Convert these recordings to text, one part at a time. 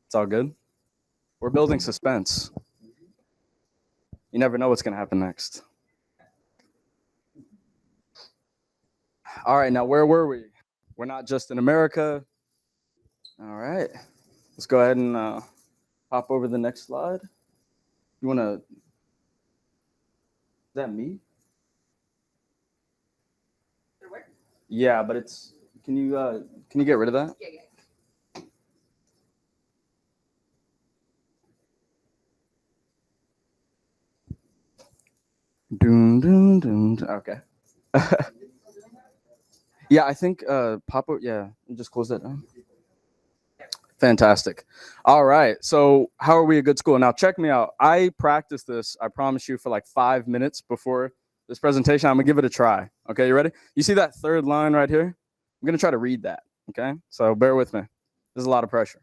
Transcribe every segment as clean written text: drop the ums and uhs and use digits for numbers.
It's all good. We're building suspense. You never know what's going to happen next. All right, now where were we? We're not just in America. All right, let's go ahead and hop over the next slide. You want to? Is that me? Yeah, but it's. Can you get rid of that? Yeah, yeah. Dun, dun, dun, dun. Okay. Yeah, I think pop up. Yeah, just close that down. Fantastic. All right. So, how are we a good school? Now, check me out. I practiced this, I promise you, for like 5 minutes before this presentation. I'm going to give it a try. Okay, you ready? You see that third line right here? I'm going to try to read that. Okay, so bear with me. There's a lot of pressure.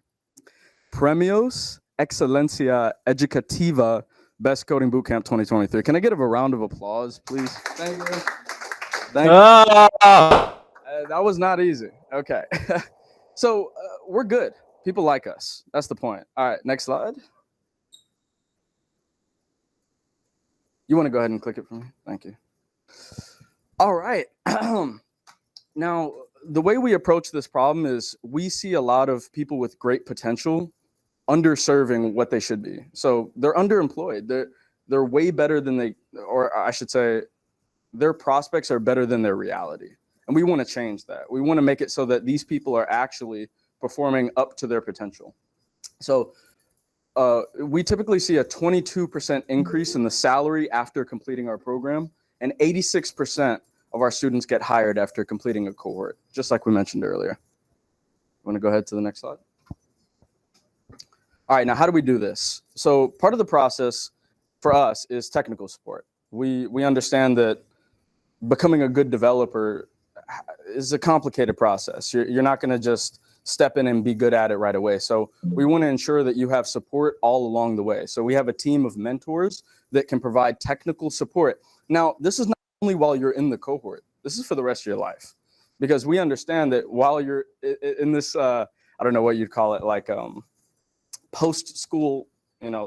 Premios Excelencia Educativa Best Coding Bootcamp 2023. Can I get a round of applause, please? Thank you. Thank you. That was not easy. Okay. So we're good. People like us. That's the point. All right, next slide. You want to go ahead and click it for me? Thank you. All right. Now, the way we approach this problem is we see a lot of people with great potential underserving what they should be. So they're underemployed. They're way better than they, or I should say, their prospects are better than their reality. And we want to change that. We want to make it so that these people are actually performing up to their potential. So we typically see a 22% increase in the salary after completing our program, and 86% of our students get hired after completing a cohort, just like we mentioned earlier. Want to go ahead to the next slide? All right, now how do we do this? So part of the process for us is technical support. We understand that becoming a good developer is a complicated process. You're not going to just step in and be good at it right away. So we want to ensure that you have support all along the way. So we have a team of mentors that can provide technical support. Now, this is not only while you're in the cohort. This is for the rest of your life, because we understand that while you're in this, I don't know what you'd call it, like post-school,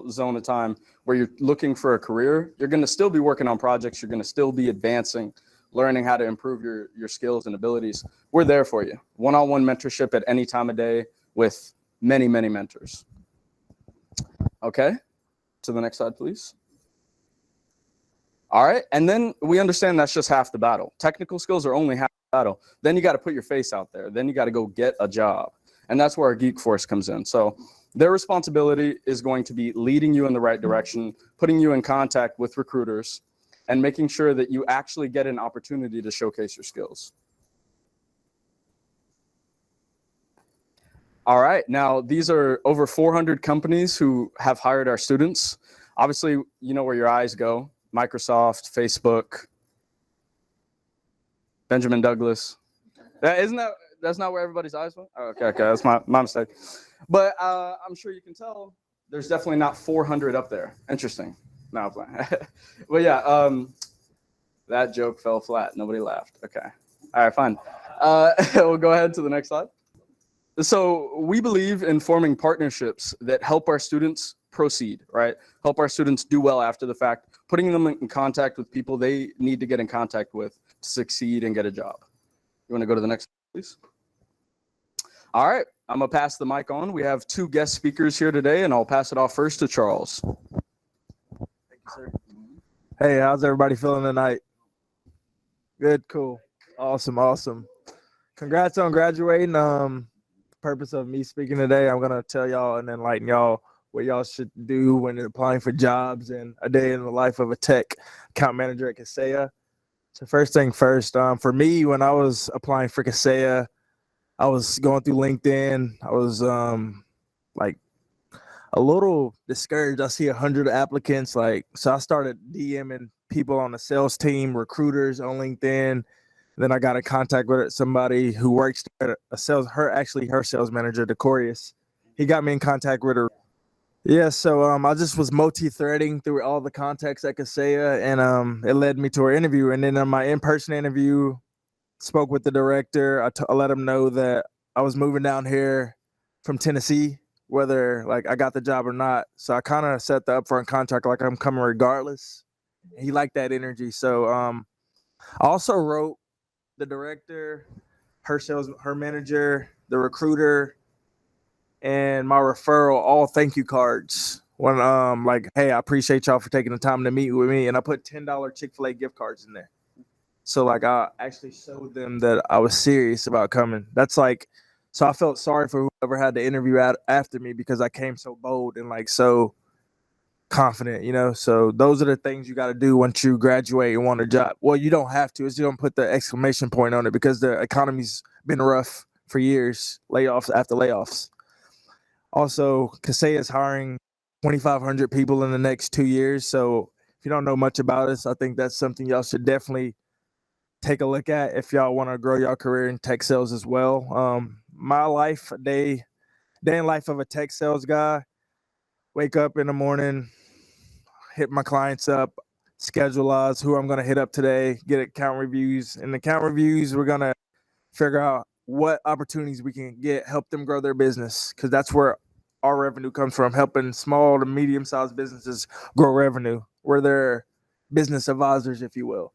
zone of time where you're looking for a career, you're going to still be working on projects. You're going to still be advancing, learning how to improve your skills and abilities. We're there for you. One-on-one mentorship at any time of day with many, many mentors. Okay, to the next slide, please. All right, and then we understand that's just half the battle. Technical skills are only half the battle. Then you got to put your face out there. Then you got to go get a job. And that's where our Geek Force comes in. So their responsibility is going to be leading you in the right direction, putting you in contact with recruiters, and making sure that you actually get an opportunity to showcase your skills. All right, now these are over 400 companies who have hired our students. Obviously, you know where your eyes go: Microsoft, Facebook, Benjamin Douglas. That's not where everybody's eyes went? Oh, okay, that's my mistake. But I'm sure you can tell there's definitely not 400 up there. Interesting. No, I'm playing. But yeah, that joke fell flat. Nobody laughed. Okay. All right, fine. We'll go ahead to the next slide. So we believe in forming partnerships that help our students proceed, right? Help our students do well after the fact, putting them in contact with people they need to get in contact with to succeed and get a job. You want to go to the next, please? All right, I'm gonna pass the mic on. We have two guest speakers here today, and I'll pass it off first to Charles. Thank you, sir. Hey, how's everybody feeling tonight? Good, cool, awesome. Congrats on graduating. Purpose of me speaking today, I'm gonna tell y'all and enlighten y'all what y'all should do when applying for jobs and a day in the life of a tech account manager at Kaseya. So first thing first, for me, when I was applying for Kaseya, I was going through LinkedIn. I was like a little discouraged. I see 100 applicants. So I started DMing people on the sales team, recruiters on LinkedIn. Then I got in contact with somebody who works at her sales manager, Decorius. He got me in contact with her. Yeah, so I just was multi-threading through all the contacts at Kaseya, and it led me to our interview. And then on my in-person interview, spoke with the director. I let him know that I was moving down here from Tennessee whether like I got the job or not. So I kind of set the upfront contract like I'm coming regardless. He liked that energy. So I also wrote the director, her manager, the recruiter, and my referral all thank you cards. When like, hey, I appreciate y'all for taking the time to meet with me, and I put $10 Chick-fil-A gift cards in there. So like I actually showed them that I was serious about coming. That's like, so I felt sorry for whoever had the interview after me because I came so bold and like so confident, you know. So those are the things you got to do once you graduate and want a job. Well, you don't have to. It's you don't put the exclamation point on it because the economy's been rough for years, layoffs after layoffs. Also, Kaseya is hiring 2,500 people in the next 2 years. So if you don't know much about us, I think that's something y'all should definitely take a look at if y'all want to grow your career in tech sales as well. My life, day in life of a tech sales guy, wake up in the morning, hit my clients up, scheduleize who I'm going to hit up today, get account reviews. In the account reviews, we're going to figure out what opportunities we can get, help them grow their business, because that's where our revenue comes from, helping small to medium-sized businesses grow revenue. We're their business advisors, if you will.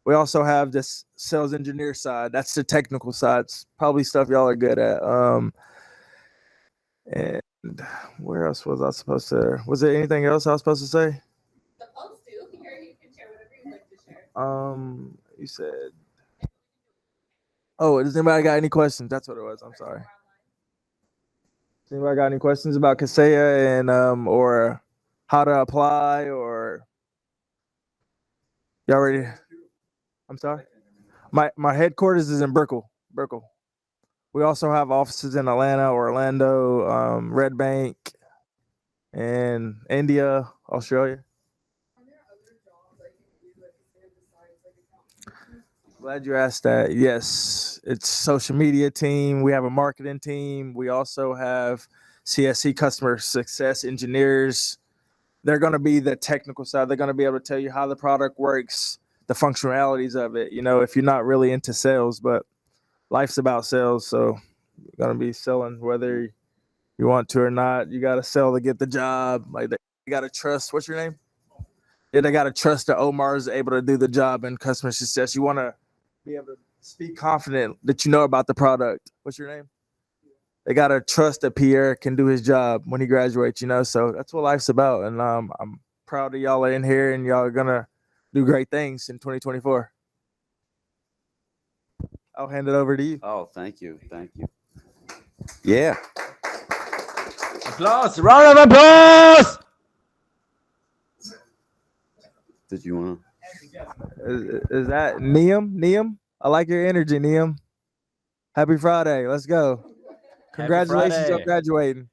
We also have this sales engineer side. That's the technical side. It's probably stuff y'all are good at. And where else was I supposed to? Was there anything else I was supposed to say? Supposed to. Here, you can share whatever you'd like to share. You said. Oh, does anybody got any questions? That's what it was. I'm sorry. Does anybody got any questions about Kaseya and or how to apply or y'all ready? I'm sorry. My headquarters is in Brickell. We also have offices in Atlanta, Orlando, Red Bank, and India, Australia. Are there other jobs I can do like besides like accounting? Glad you asked that. Yes, it's social media team. We have a marketing team. We also have CSC customer success engineers. They're going to be the technical side. They're going to be able to tell you how the product works, the functionalities of it. You know, if you're not really into sales, but life's about sales, so you're going to be selling whether you want to or not. You got to sell to get the job. Like they got to trust. What's your name? Yeah, they got to trust that Omar is able to do the job in customer success. You want to be able to speak confident that you know about the product. What's your name? They got to trust that Pierre can do his job when he graduates, you know? So that's what life's about. And I'm proud of y'all are in here and y'all are going to do great things in 2024. I'll hand it over to you. Oh, thank you. Thank you. Yeah. Applause. Round of applause. Did you want to? Is that Neum? I like your energy, Neum. Happy Friday. Let's go. Congratulations on graduating.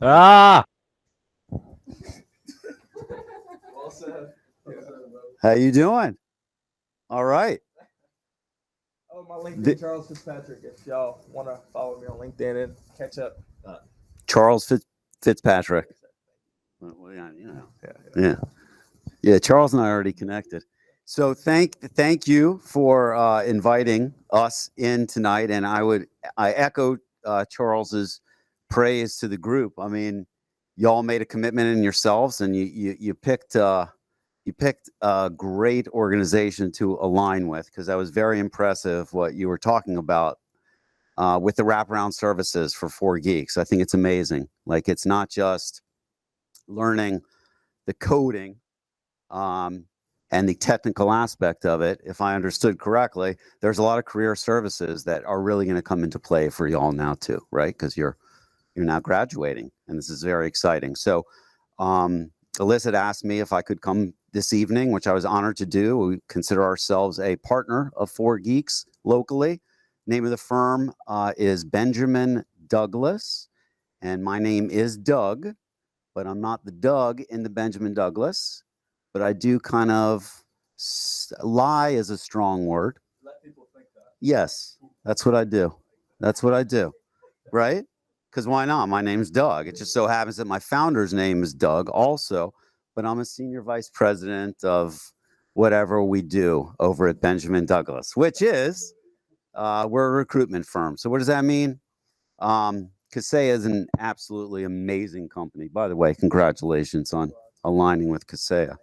Ah. How you doing? All right. Oh, my LinkedIn, Charles Fitzpatrick. If y'all want to follow me on LinkedIn and catch up. Charles Fitzpatrick. Well, yeah. Charles and I already connected. So thank you for inviting us in tonight, and I echo Charles's praise to the group. I mean, y'all made a commitment in yourselves, and you picked a great organization to align with, because that was very impressive what you were talking about with the wraparound services for 4Geeks. I think it's amazing. Like, it's not just learning the coding and the technical aspect of it. If I understood correctly, there's a lot of career services that are really going to come into play for y'all now too, right? Because you're now graduating, and this is very exciting. So Alyssa had asked me if I could come this evening, which I was honored to do. We consider ourselves a partner of 4Geeks locally. Name of the firm is Benjamin Douglas, and my name is Doug, but I'm not the Doug in the Benjamin Douglas, but I do kind of lie is a strong word. Let people think that. Yes, that's what I do. That's what I do, right? Because why not? My name's Doug. It just so happens that my founder's name is Doug also, but I'm a senior vice president of whatever we do over at Benjamin Douglas, which is we're a recruitment firm. So what does that mean? Kaseya is an absolutely amazing company. By the way, congratulations on aligning with Kaseya.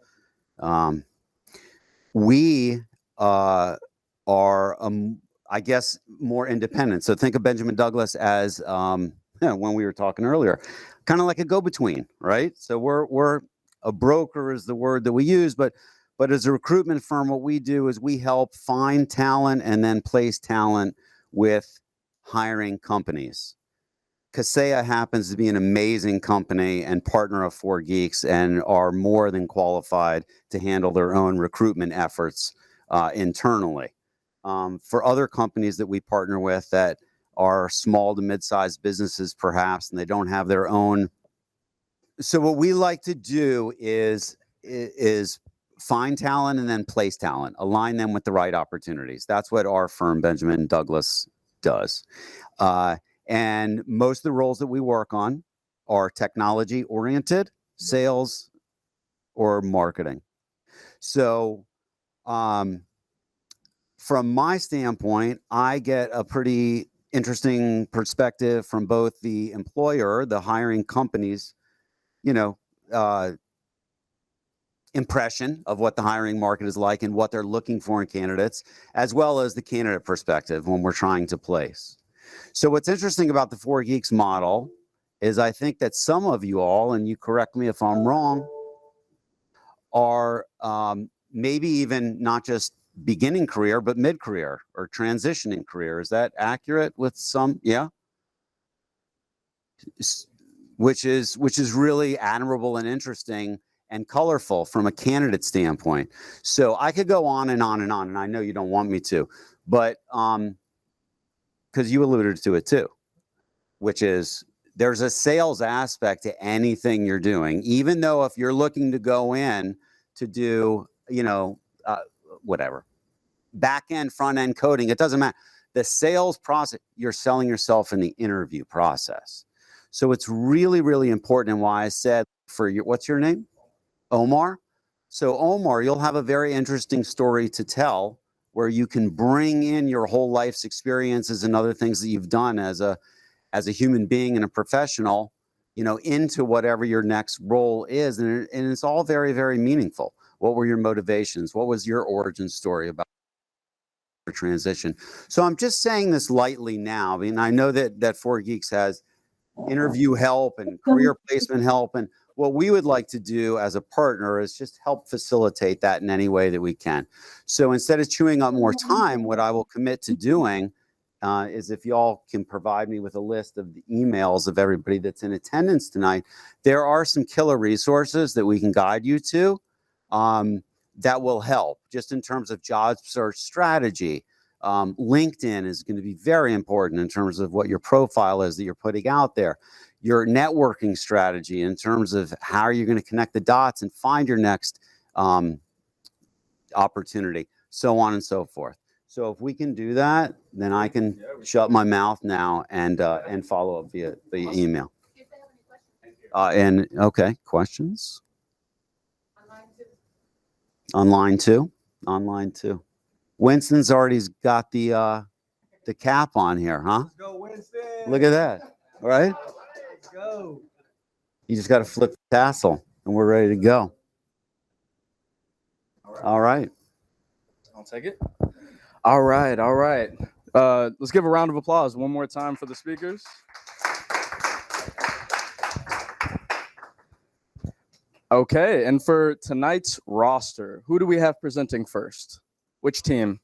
We are, I guess, more independent. So think of Benjamin Douglas as, when we were talking earlier, kind of like a go-between, right? So we're a broker is the word that we use, but as a recruitment firm, what we do is we help find talent and then place talent with hiring companies. Kaseya happens to be an amazing company and partner of 4Geeks and are more than qualified to handle their own recruitment efforts internally. For other companies that we partner with that are small to mid-sized businesses perhaps, and they don't have their own. So what we like to do is find talent and then place talent, align them with the right opportunities. That's what our firm, Benjamin Douglas, does. And most of the roles that we work on are technology oriented, sales, or marketing. So from my standpoint, I get a pretty interesting perspective from both the employer, the hiring companies, impression of what the hiring market is like and what they're looking for in candidates, as well as the candidate perspective when we're trying to place. So what's interesting about the 4Geeks model is I think that some of you all, and you correct me if I'm wrong, are maybe even not just beginning career, but mid-career or transitioning career. Is that accurate with some? Yeah. Which is really admirable and interesting and colorful from a candidate standpoint. So I could go on and on and on, and I know you don't want me to, but because you alluded to it too, which is there's a sales aspect to anything you're doing, even though if you're looking to go in to do, whatever, back end, front end coding, it doesn't matter. The sales process, you're selling yourself in the interview process. So it's really, really important. And why I said for your, what's your name? Omar. So Omar, you'll have a very interesting story to tell where you can bring in your whole life's experiences and other things that you've done as a human being and a professional, into whatever your next role is. And it's all very, very meaningful. What were your motivations? What was your origin story about your transition? So I'm just saying this lightly now. I mean, I know that 4Geeks has interview help and career placement help. And what we would like to do as a partner is just help facilitate that in any way that we can. So instead of chewing up more time, what I will commit to doing is if y'all can provide me with a list of the emails of everybody that's in attendance tonight, there are some killer resources that we can guide you to that will help just in terms of job search strategy. LinkedIn is going to be very important in terms of what your profile is that you're putting out there. Your networking strategy in terms of how are you going to connect the dots and find your next opportunity, so on and so forth. So if we can do that, then I can shut my mouth now and follow up via email. And okay, questions? Online too. Online too. Winston's already got the cap on here, huh? Let's go, Winston. Look at that. All right. Let's go. You just got to flip the tassel and we're ready to go. All right. I'll take it. All right. Let's give a round of applause one more time for the speakers. Okay, and for tonight's roster, who do we have presenting first? Which team?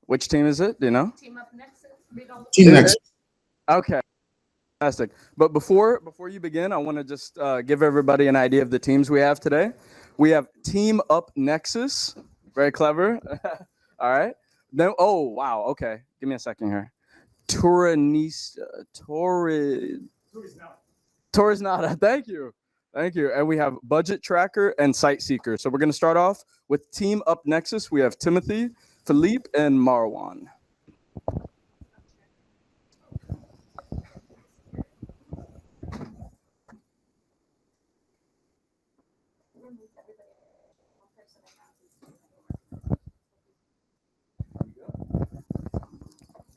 Which team is it? Do you know? Team Up Nexus. Team Nexus. Okay, fantastic. But before you begin, I want to just give everybody an idea of the teams we have today. We have Team Up Nexus. Very clever. All right. No. Oh, wow. Okay. Give me a second here. Torresnada. Thank you. And we have Budget Tracker and Site Seeker. So we're going to start off with Team Up Nexus. We have Timothy, Philippe, and Marwan.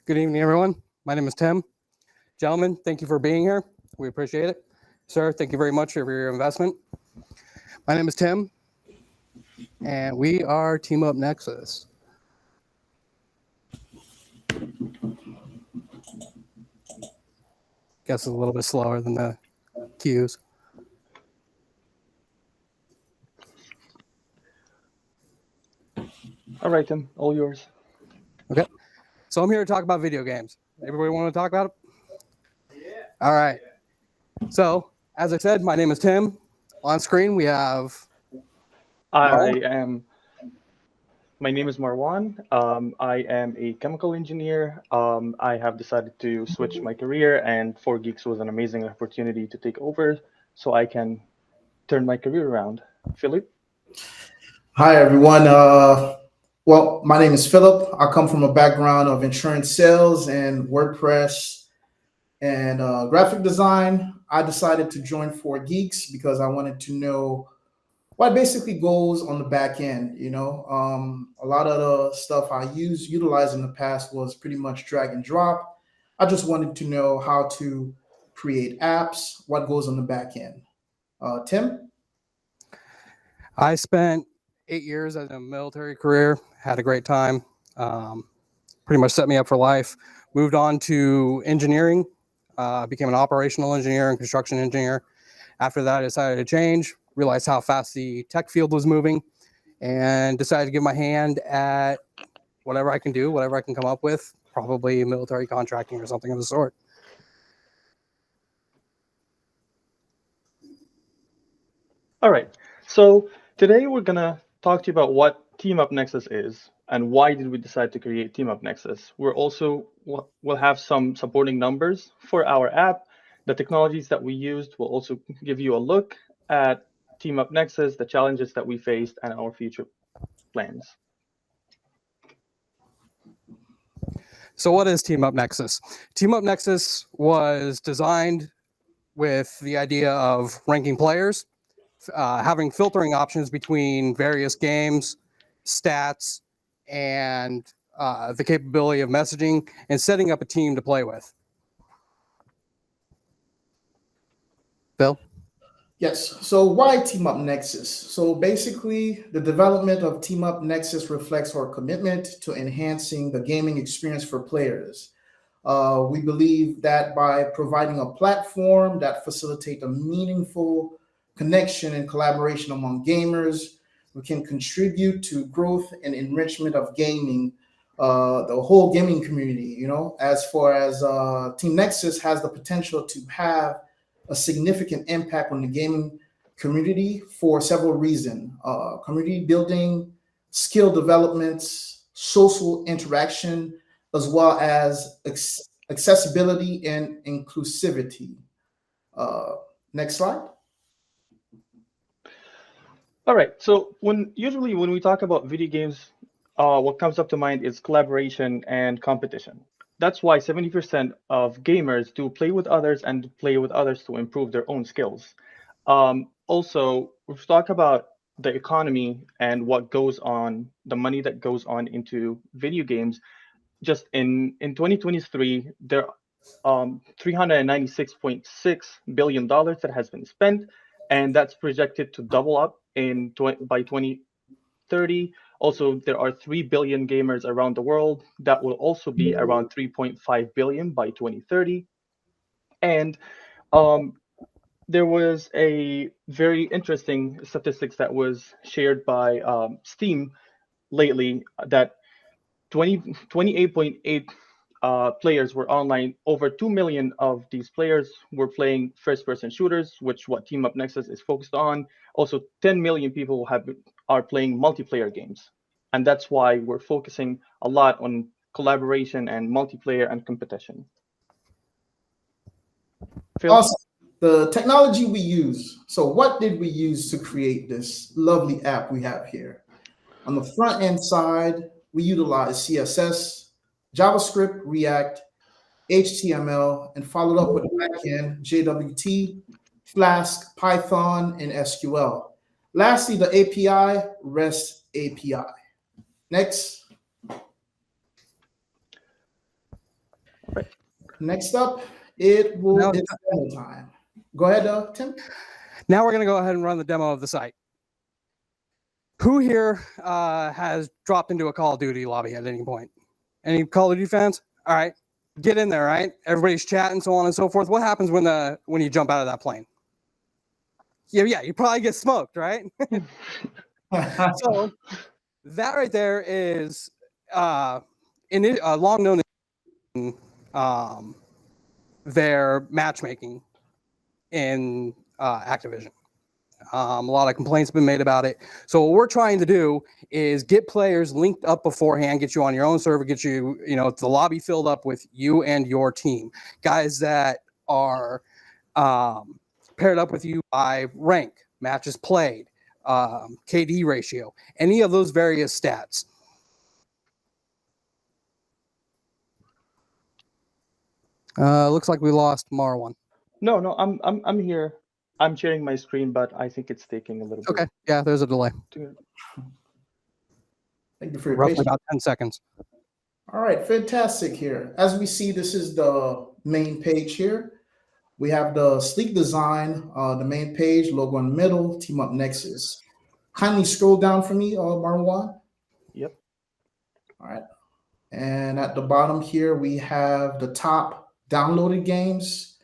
Good evening, everyone. My name is Tim. Gentlemen, thank you for being here. We appreciate it. Sir, thank you very much for your investment. My name is Tim, and we are Team Up Nexus. Guess it's a little bit slower than the cues. All right, Tim, all yours. Okay. So I'm here to talk about video games. Everybody want to talk about it? Yeah. All right. So, as I said, my name is Tim. On screen, we have My name is Marwan. I am a chemical engineer. I have decided to switch my career, and 4Geeks was an amazing opportunity to take over so I can turn my career around. Philip? Hi, everyone. Well, my name is Philip. I come from a background of insurance sales and WordPress and graphic design. I decided to join 4Geeks because I wanted to know what basically goes on the back end. A lot of the stuff I utilized in the past was pretty much drag and drop. I just wanted to know how to create apps, what goes on the back end. Tim? I spent 8 years as a military career, had a great time, pretty much set me up for life. Moved on to engineering, became an operational engineer and construction engineer. After that, I decided to change, realized how fast the tech field was moving, and decided to give my hand at whatever I can do, whatever I can come up with, probably military contracting or something of the sort. All right. So today we're going to talk to you about what Team Up Nexus is and why did we decide to create Team Up Nexus. We'll have some supporting numbers for our app. The technologies that we used will also give you a look at Team Up Nexus, the challenges that we faced, and our future plans. So what is Team Up Nexus? Team Up Nexus was designed with the idea of ranking players, having filtering options between various games, stats, and the capability of messaging, and setting up a team to play with. Bill? Yes. So why Team Up Nexus? So basically, the development of Team Up Nexus reflects our commitment to enhancing the gaming experience for players. We believe that by providing a platform that facilitates a meaningful connection and collaboration among gamers, we can contribute to growth and enrichment of gaming, the whole gaming community. As far as Team Nexus has the potential to have a significant impact on the gaming community for several reasons: community building, skill developments, social interaction, as well as accessibility and inclusivity. Next slide. All right. So usually when we talk about video games, what comes up to mind is collaboration and competition. That's why 70% of gamers do play with others and play with others to improve their own skills. Also, we've talked about the economy and what goes on, the money that goes on into video games. Just in 2023, there are $396.6 billion that has been spent, and that's projected to double up by 2030. Also, there are 3 billion gamers around the world. That will also be around 3.5 billion by 2030. And there was a very interesting statistics that was shared by Steam lately that 28.8 players were online. Over 2 million of these players were playing first-person shooters, which what Team Up Nexus is focused on. Also, 10 million people are playing multiplayer games. And that's why we're focusing a lot on collaboration and multiplayer and competition. Phil? Awesome. The technology we use. So what did we use to create this lovely app we have here? On the front end side, we utilize CSS, JavaScript, React, HTML, and followed up with backend, JWT, Flask, Python, and SQL. Lastly, the API, REST API. Next. Next up, it's demo time. Go ahead, Tim. Now we're going to go ahead and run the demo of the site. Who here has dropped into a Call of Duty lobby at any point? Any Call of Duty fans? All right, get in there, right? Everybody's chatting, so on and so forth. What happens when you jump out of that plane? Yeah, you probably get smoked, right? So that right there is long known in their matchmaking in Activision. A lot of complaints have been made about it. So what we're trying to do is get players linked up beforehand, get you on your own server, get you, the lobby filled up with you and your team. Guys that are paired up with you by rank, matches played, KD ratio, any of those various stats. Looks like we lost Marwan. No, I'm here. I'm sharing my screen, but I think it's taking a little bit. Okay, yeah, there's a delay. Thank you for your Roughly patience. about 10 seconds. All right, fantastic here. As we see, this is the main page here. We have the sleek design, the main page, logo in the middle, Team Up Nexus. Kindly scroll down for me, Marwan. Yep. All right. And at the bottom here, we have the top downloaded games.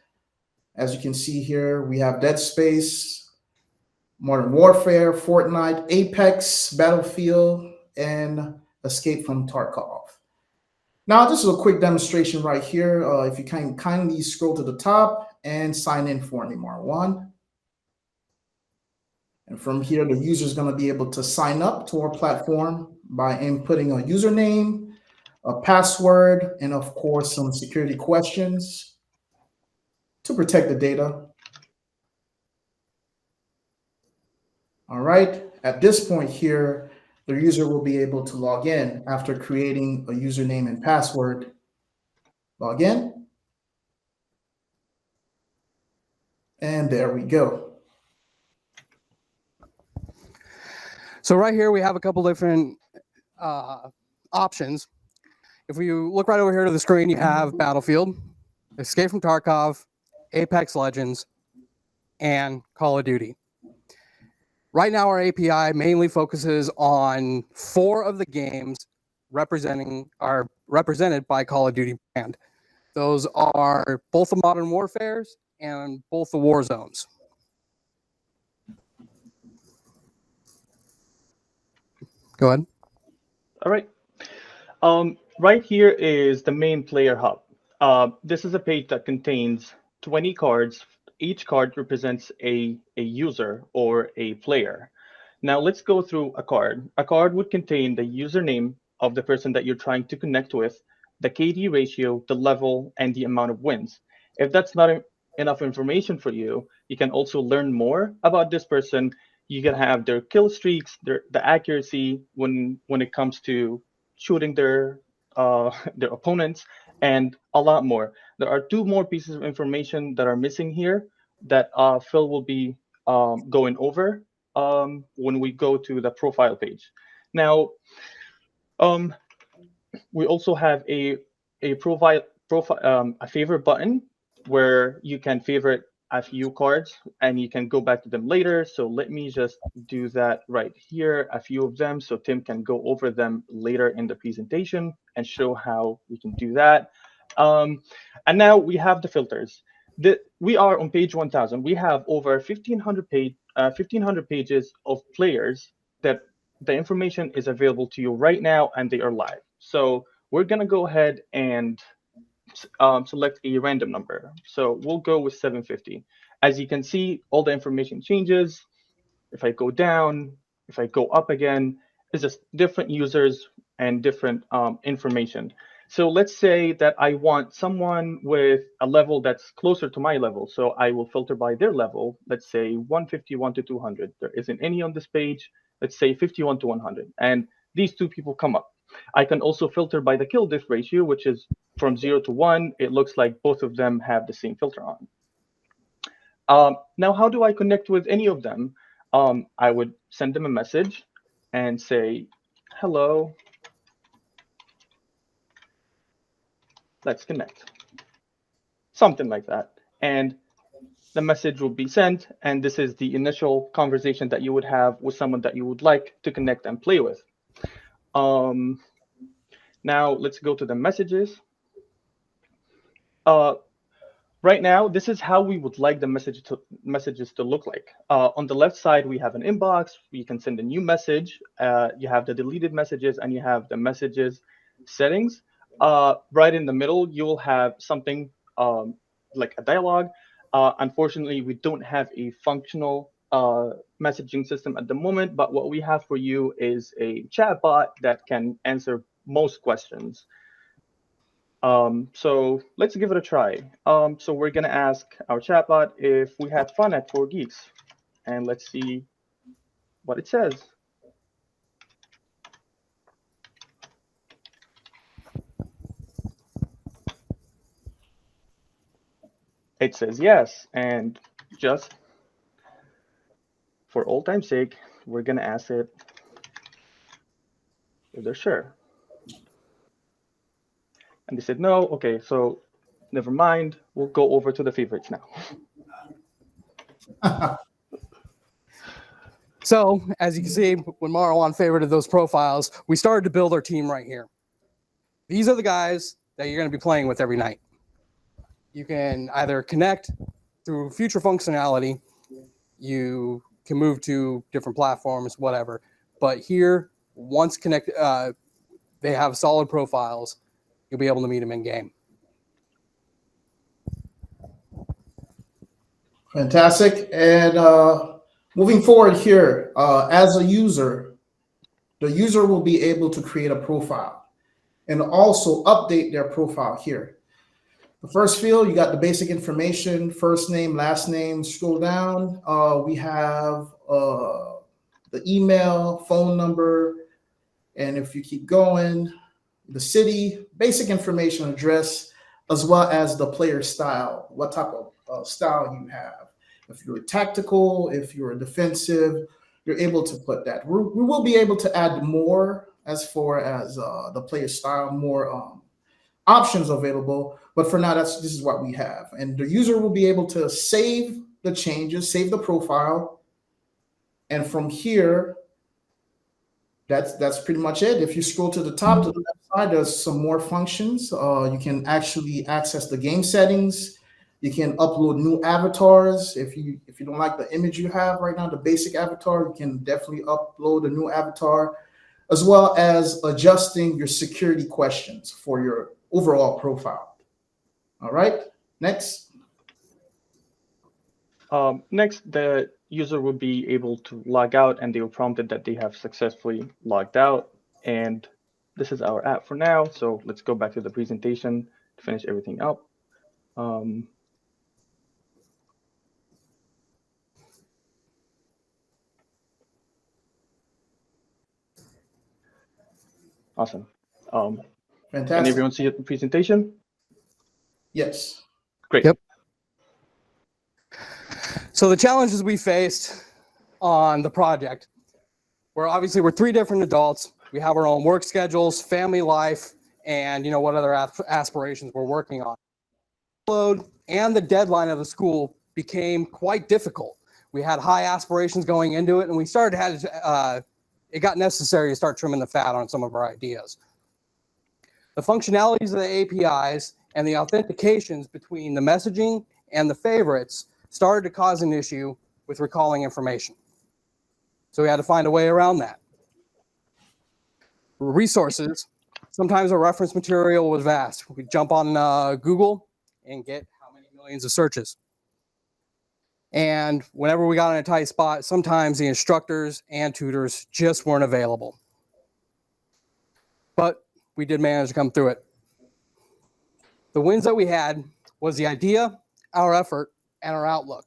As you can see here, we have Dead Space, Modern Warfare, Fortnite, Apex, Battlefield, and Escape from Tarkov. Now, this is a quick demonstration right here. If you can kindly scroll to the top and sign in for me, Marwan. And from here, the user is going to be able to sign up to our platform by inputting a username, a password, and of course, some security questions to protect the data. All right, at this point here, the user will be able to log in after creating a username and password. Log in. And there we go. So right here, we have a couple different options. If we look right over here to the screen, you have Battlefield, Escape from Tarkov, Apex Legends, and Call of Duty. Right now, our API mainly focuses on 4 of the games represented by Call of Duty brand. Those are both the Modern Warfares and both the War Zones. Go ahead. All right. Right here is the main player hub. This is a page that contains 20 cards. Each card represents a user or a player. Now let's go through a card. A card would contain the username of the person that you're trying to connect with, the KD ratio, the level, and the amount of wins. If that's not enough information for you, you can also learn more about this person. You can have their kill streaks, the accuracy when it comes to shooting their opponents, and a lot more. There are 2 more pieces of information that are missing here that Phil will be going over when we go to the profile page. Now, we also have a favorite button where you can favorite a few cards and you can go back to them later. So let me just do that right here, a few of them, so Tim can go over them later in the presentation and show how we can do that. And now we have the filters. We are on page 1000. We have over 1,500 pages of players that the information is available to you right now, and they are live. So we're going to go ahead and select a random number. So we'll go with 750. As you can see, all the information changes. If I go down, if I go up again, it's just different users and different information. So let's say that I want someone with a level that's closer to my level. So I will filter by their level. Let's say 151 to 200. There isn't any on this page. Let's say 51 to 100. And these 2 people come up. I can also filter by the kill diff ratio, which is from 0 to 1. It looks like both of them have the same filter on. Now, how do I connect with any of them? I would send them a message and say, hello, let's connect. something like that. And the message will be sent, and this is the initial conversation that you would have with someone that you would like to connect and play with. Now let's go to the messages. Right now, this is how we would like the messages to look like. On the left side, we have an inbox. You can send a new message. You have the deleted messages, and you have the messages settings. Right in the middle, you'll have something like a dialogue. Unfortunately, we don't have a functional messaging system at the moment, but what we have for you is a chatbot that can answer most questions. So let's give it a try. So we're gonna ask our chatbot if we had fun at 4Geeks, and let's see what it says. It says yes, and just for old time's sake, we're gonna ask it if they're sure. And they said no. Okay, so never mind. We'll go over to the favorites now. So as you can see, when Marwan favorited those profiles, we started to build our team right here. These are the guys that you're going to be playing with every night. You can either connect through future functionality. You can move to different platforms, whatever. But here, once connected, they have solid profiles. You'll be able to meet them in game. Fantastic. And moving forward here, as a user, the user will be able to create a profile and also update their profile here. The first field, you got the basic information, first name, last name. Scroll down. We have the email, phone number, and if you keep going, the city, basic information, address, as well as the player style, what type of style you have. If you're tactical, if you're defensive, you're able to put that. We will be able to add more as far as the player style, more options available. But for now, this is what we have. And the user will be able to save the changes, save the profile. And from here, that's pretty much it. If you scroll to the top, to the left side, there's some more functions. You can actually access the game settings. You can upload new avatars. If you don't like the image you have right now, the basic avatar, you can definitely upload a new avatar, as well as adjusting your security questions for your overall profile. All right, next. Next, the user will be able to log out, and they will prompted that they have successfully logged out. And this is our app for now. So let's go back to the presentation to finish everything up. Awesome. Can Fantastic. everyone see the presentation? Yes. Great. Yep. So the challenges we faced on the project were obviously we're three different adults. We have our own work schedules, family life, and what other aspirations we're working on. Load and the deadline of the school became quite difficult. We had high aspirations going into it, and we started it got necessary to start trimming the fat on some of our ideas. The functionalities of the APIs and the authentications between the messaging and the favorites started to cause an issue with recalling information. So we had to find a way around that. Resources, sometimes our reference material was vast. We could jump on Google and get how many millions of searches. And whenever we got in a tight spot, sometimes the instructors and tutors just weren't available. But we did manage to come through it. The wins that we had was the idea, our effort, and our outlook.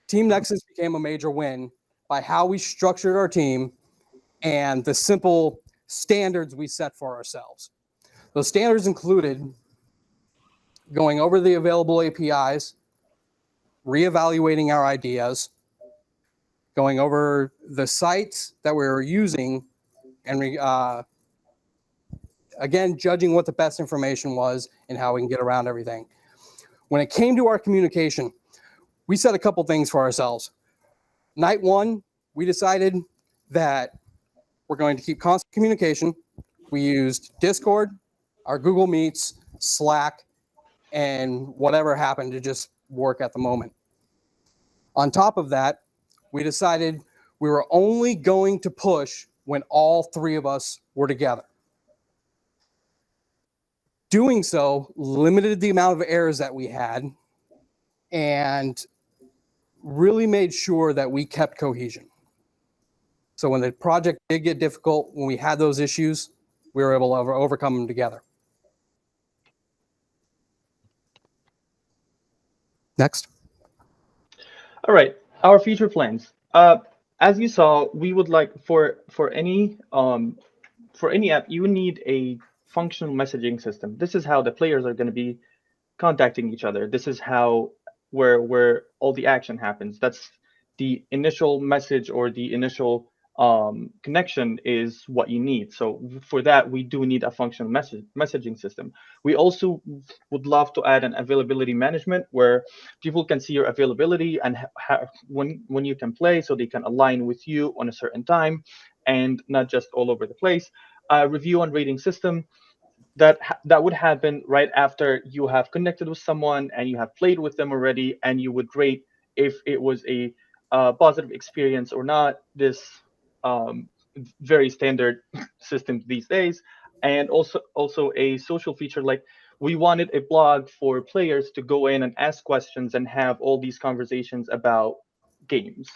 Team Nexus became a major win by how we structured our team and the simple standards we set for ourselves. Those standards included going over the available APIs, reevaluating our ideas, going over the sites that we were using, and again, judging what the best information was and how we can get around everything. When it came to our communication, we set a couple things for ourselves. Night one, we decided that we're going to keep constant communication. We used Discord, our Google Meets, Slack, and whatever happened to just work at the moment. On top of that, we decided we were only going to push when all three of us were together. Doing so limited the amount of errors that we had and really made sure that we kept cohesion. So when the project did get difficult, when we had those issues, we were able to overcome them together. Next. All right, our future plans. As you saw, we would like for any app, you need a functional messaging system. This is how the players are going to be contacting each other. This is how where all the action happens. That's the initial message, or the initial connection is what you need. So for that, we do need a functional messaging system. We also would love to add an availability management where people can see your availability and when you can play, so they can align with you on a certain time and not just all over the place. Review and rating system that would happen right after you have connected with someone and you have played with them already, and you would rate if it was a positive experience or not. This very standard system these days. And also a social feature, like we wanted a blog for players to go in and ask questions and have all these conversations about games.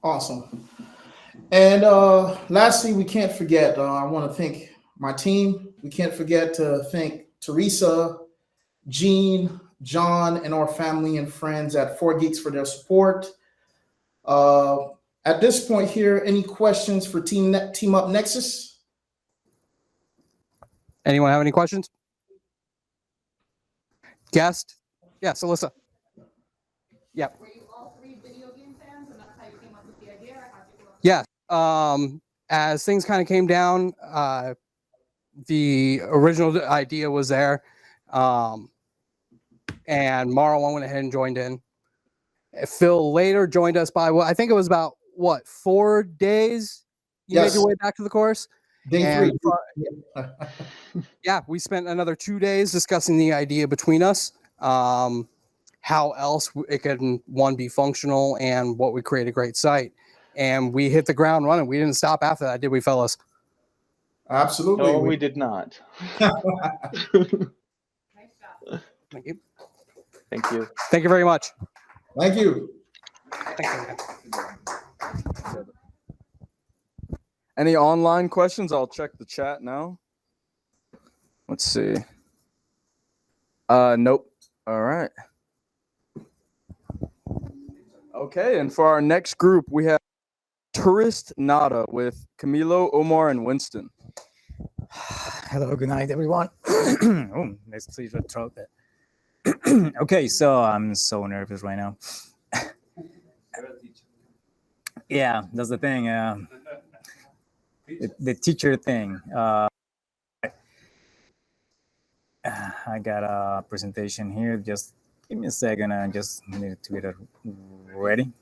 Awesome. And lastly, we can't forget, I want to thank my team. We can't forget to thank Teresa, Jean, John, and our family and friends at 4Geeks for their support. At this point here, any questions for Team Up Nexus? Anyone have any questions? Guest? Yes, Alyssa. Yeah. Were you all three video game fans, and that's how you came up with the idea? Or how'd you go about Yeah. As things kind of came down, the original idea was there, and Marlon went ahead and joined in. Phil later joined us by I think it was about 4 days. You made Yes. your way back to the course. Day And 3. yeah, we spent another 2 days discussing the idea between us. How else it can be functional, and what would create a great site. And we hit the ground running. We didn't stop after that, did we, fellas? Absolutely. No, we did not. Nice job. Thank you. Thank you. Thank you very much. Thank you. Thank you. Any online questions? I'll check the chat now. Let's see. Nope. All right. Okay, and for our next group, we have Tourist Nada with Camilo, Omar, and Winston. Hello, good night, everyone. Oh, let's clear the throat there. Okay, so I'm so nervous right now. Yeah, that's the thing. The teacher thing. I got a presentation here. Just give me a second. I just need to get it ready.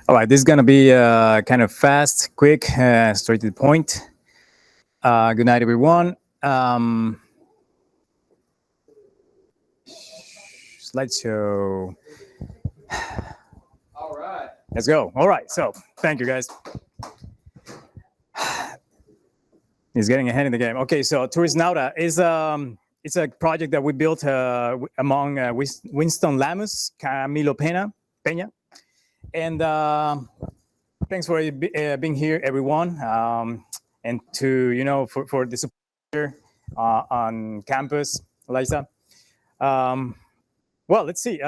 All right, this is going to be kind of fast, quick, straight to the point. Good night, everyone. Slideshow. All right. Let's go. All right, so thank you, guys. He's getting ahead in the game. Okay, so Tourist Nauta is it's a project that we built among Winston Lamus, Camilo Peña. And thanks for being here, everyone, and to for the support here on campus, Liza. Well, let's see.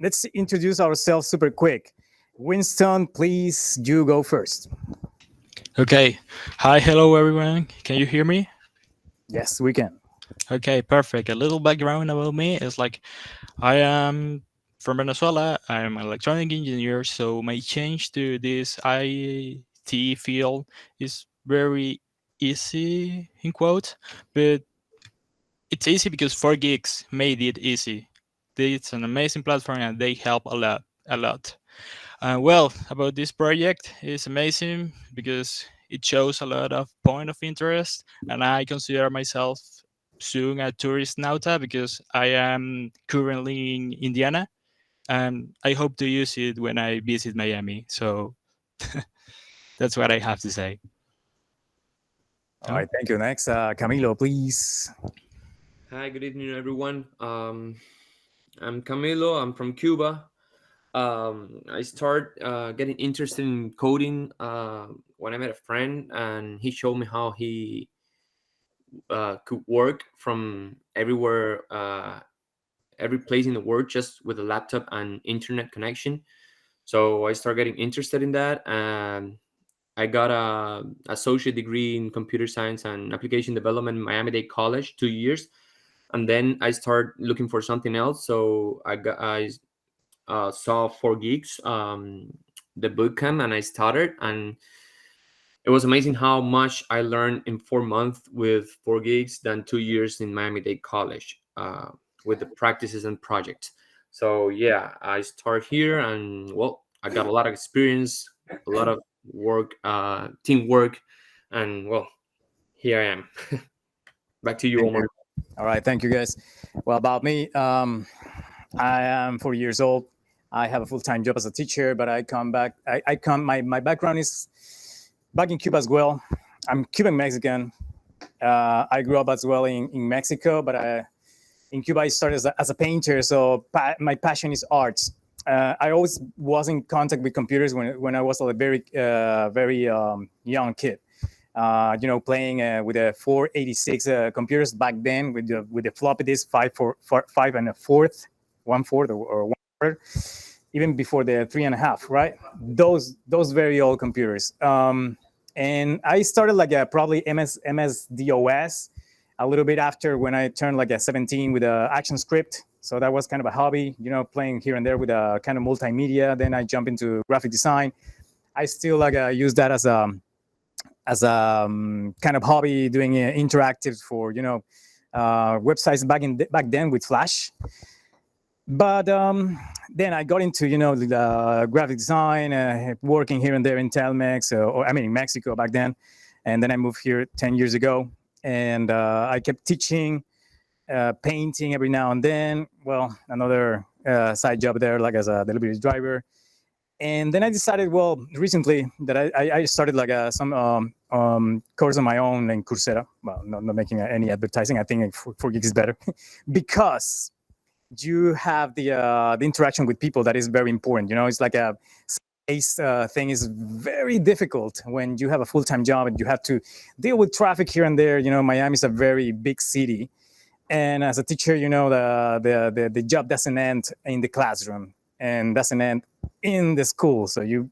Let's introduce ourselves super quick. Winston, please, you go first. Okay. Hi, hello everyone. Can you hear me? Yes, we can. Okay, perfect. A little background about me is like I am from Venezuela. I'm an electronic engineer, so my change to this IT field is very easy in quote, but it's easy because 4Geeks made it easy. It's an amazing platform and they help a lot, a lot. Well, about this project, it's amazing because it shows a lot of point of interest, and I consider myself soon a tourist nauta because I am currently in Indiana, and I hope to use it when I visit Miami. So that's what I have to say. All right, thank you. Next, Camilo, please. Hi, good evening, everyone. I'm Camilo. I'm from Cuba. I start getting interested in coding when I met a friend, and he showed me how he could work from everywhere, every place in the world, just with a laptop and internet connection. So I started getting interested in that, and I got a associate degree in computer science and application development in Miami-Dade College, 2 years, and then I started looking for something else. So I saw 4Geeks, the bootcamp, and I started, and it was amazing how much I learned in 4 months with 4Geeks than 2 years in Miami-Dade College with the practices and projects. So yeah, I start here, and well, I got a lot of experience, a lot of work, teamwork, and well, here I am. Back to you, Thank Omar. you. All right, thank you, guys. Well, about me, I am 40 years old. I have a full-time job as a teacher, but I come back. I come. My background is back in Cuba as well. I'm Cuban Mexican. I grew up as well in Mexico, but in Cuba I started as a painter. So my passion is arts. I always was in contact with computers when I was a very young kid. Playing with the 486 computers back then with the floppy disk, five and a fourth, 1/4 or 1/3, even before the 3.5, right? Those very old computers. And I started like probably MS DOS a little bit after when I turned like a 17 with a action script. So that was kind of a hobby, playing here and there with a kind of multimedia. Then I jumped into graphic design. I still like use that as a kind of hobby, doing interactives for websites back then with Flash. But then I got into the graphic design, working here and there in Telmex, or I mean in Mexico back then, and then I moved here 10 years ago, and I kept teaching, painting every now and then. Well, another side job there, like as a delivery driver. And then I decided, well, recently that I started like some course on my own in Coursera. Well, not making any advertising. I think 4Geeks is better because you have the interaction with people that is very important. It's like a space thing is very difficult when you have a full-time job and you have to deal with traffic here and there. Miami is a very big city, and as a teacher, the job doesn't end in the classroom and doesn't end in the school. So you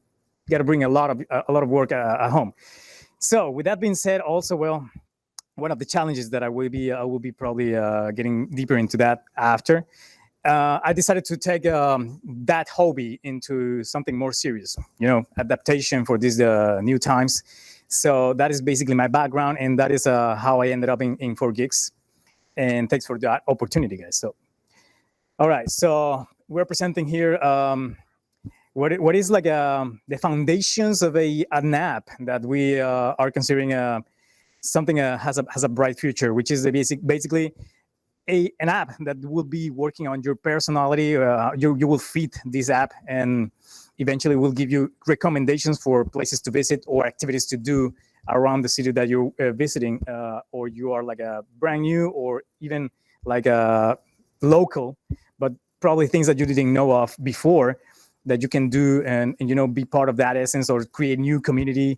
got to bring a lot of work at home. So with that being said, also, well, one of the challenges that I will be probably getting deeper into that after. I decided to take that hobby into something more serious, adaptation for these new times. So that is basically my background, and that is how I ended up in 4Geeks. And thanks for that opportunity, guys. So, all right, so we're presenting here what is like the foundations of an app that we are considering something has a bright future, which is basically an app that will be working on your personality. You will feed this app, and eventually will give you recommendations for places to visit or activities to do around the city that you're visiting, or you are like a brand new or even like a local, but probably things that you didn't know of before that you can do and be part of that essence or create new community,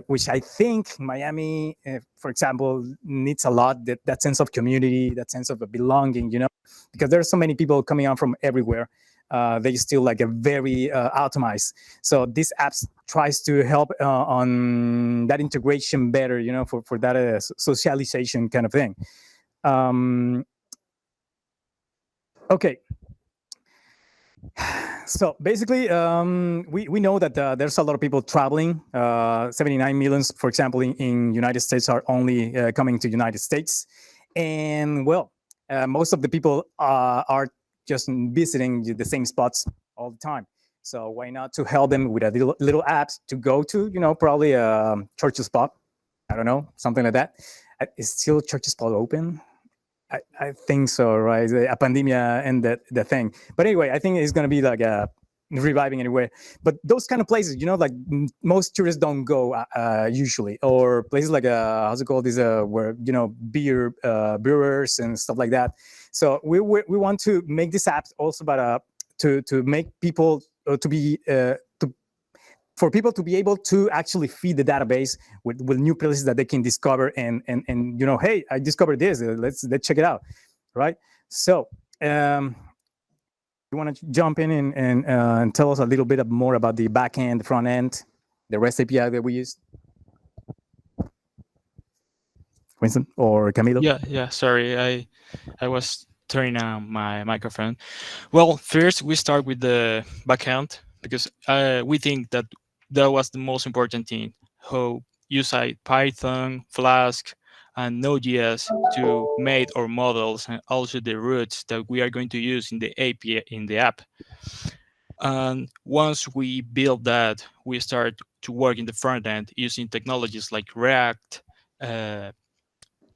which I think Miami, for example, needs a lot, that sense of community, that sense of belonging, because there's so many people coming out from everywhere. they still like a very optimized. So this apps tries to help on that integration better, for that socialization kind of thing. Okay. So basically, we know that there's a lot of people traveling. 79 millions, for example, in United States are only coming to United States. And well, most of the people are just visiting the same spots all the time. So why not to help them with a little apps to go to, probably a church spot. I don't know, something like that. Is still church spot open? I think so, right? A pandemic and the thing. But anyway, I think it's going to be like reviving anyway. But those kind of places, like most tourists don't go usually, or places like how's it called? These where beer brewers and stuff like that. So we want to make this app also, but to make people to be for people to be able to actually feed the database with new places that they can discover and hey, I discovered this, let's check it out, right? So you want to jump in and tell us a little bit more about the back end, the front end, the REST API that we use? Winston or Camilo? Yeah. Sorry, I was turning on my microphone. Well, first we start with the backend because we think that was the most important thing. How use Python, Flask, and Node.js to make our models and also the routes that we are going to use in the API in the app. And once we build that, we start to work in the front end using technologies like React,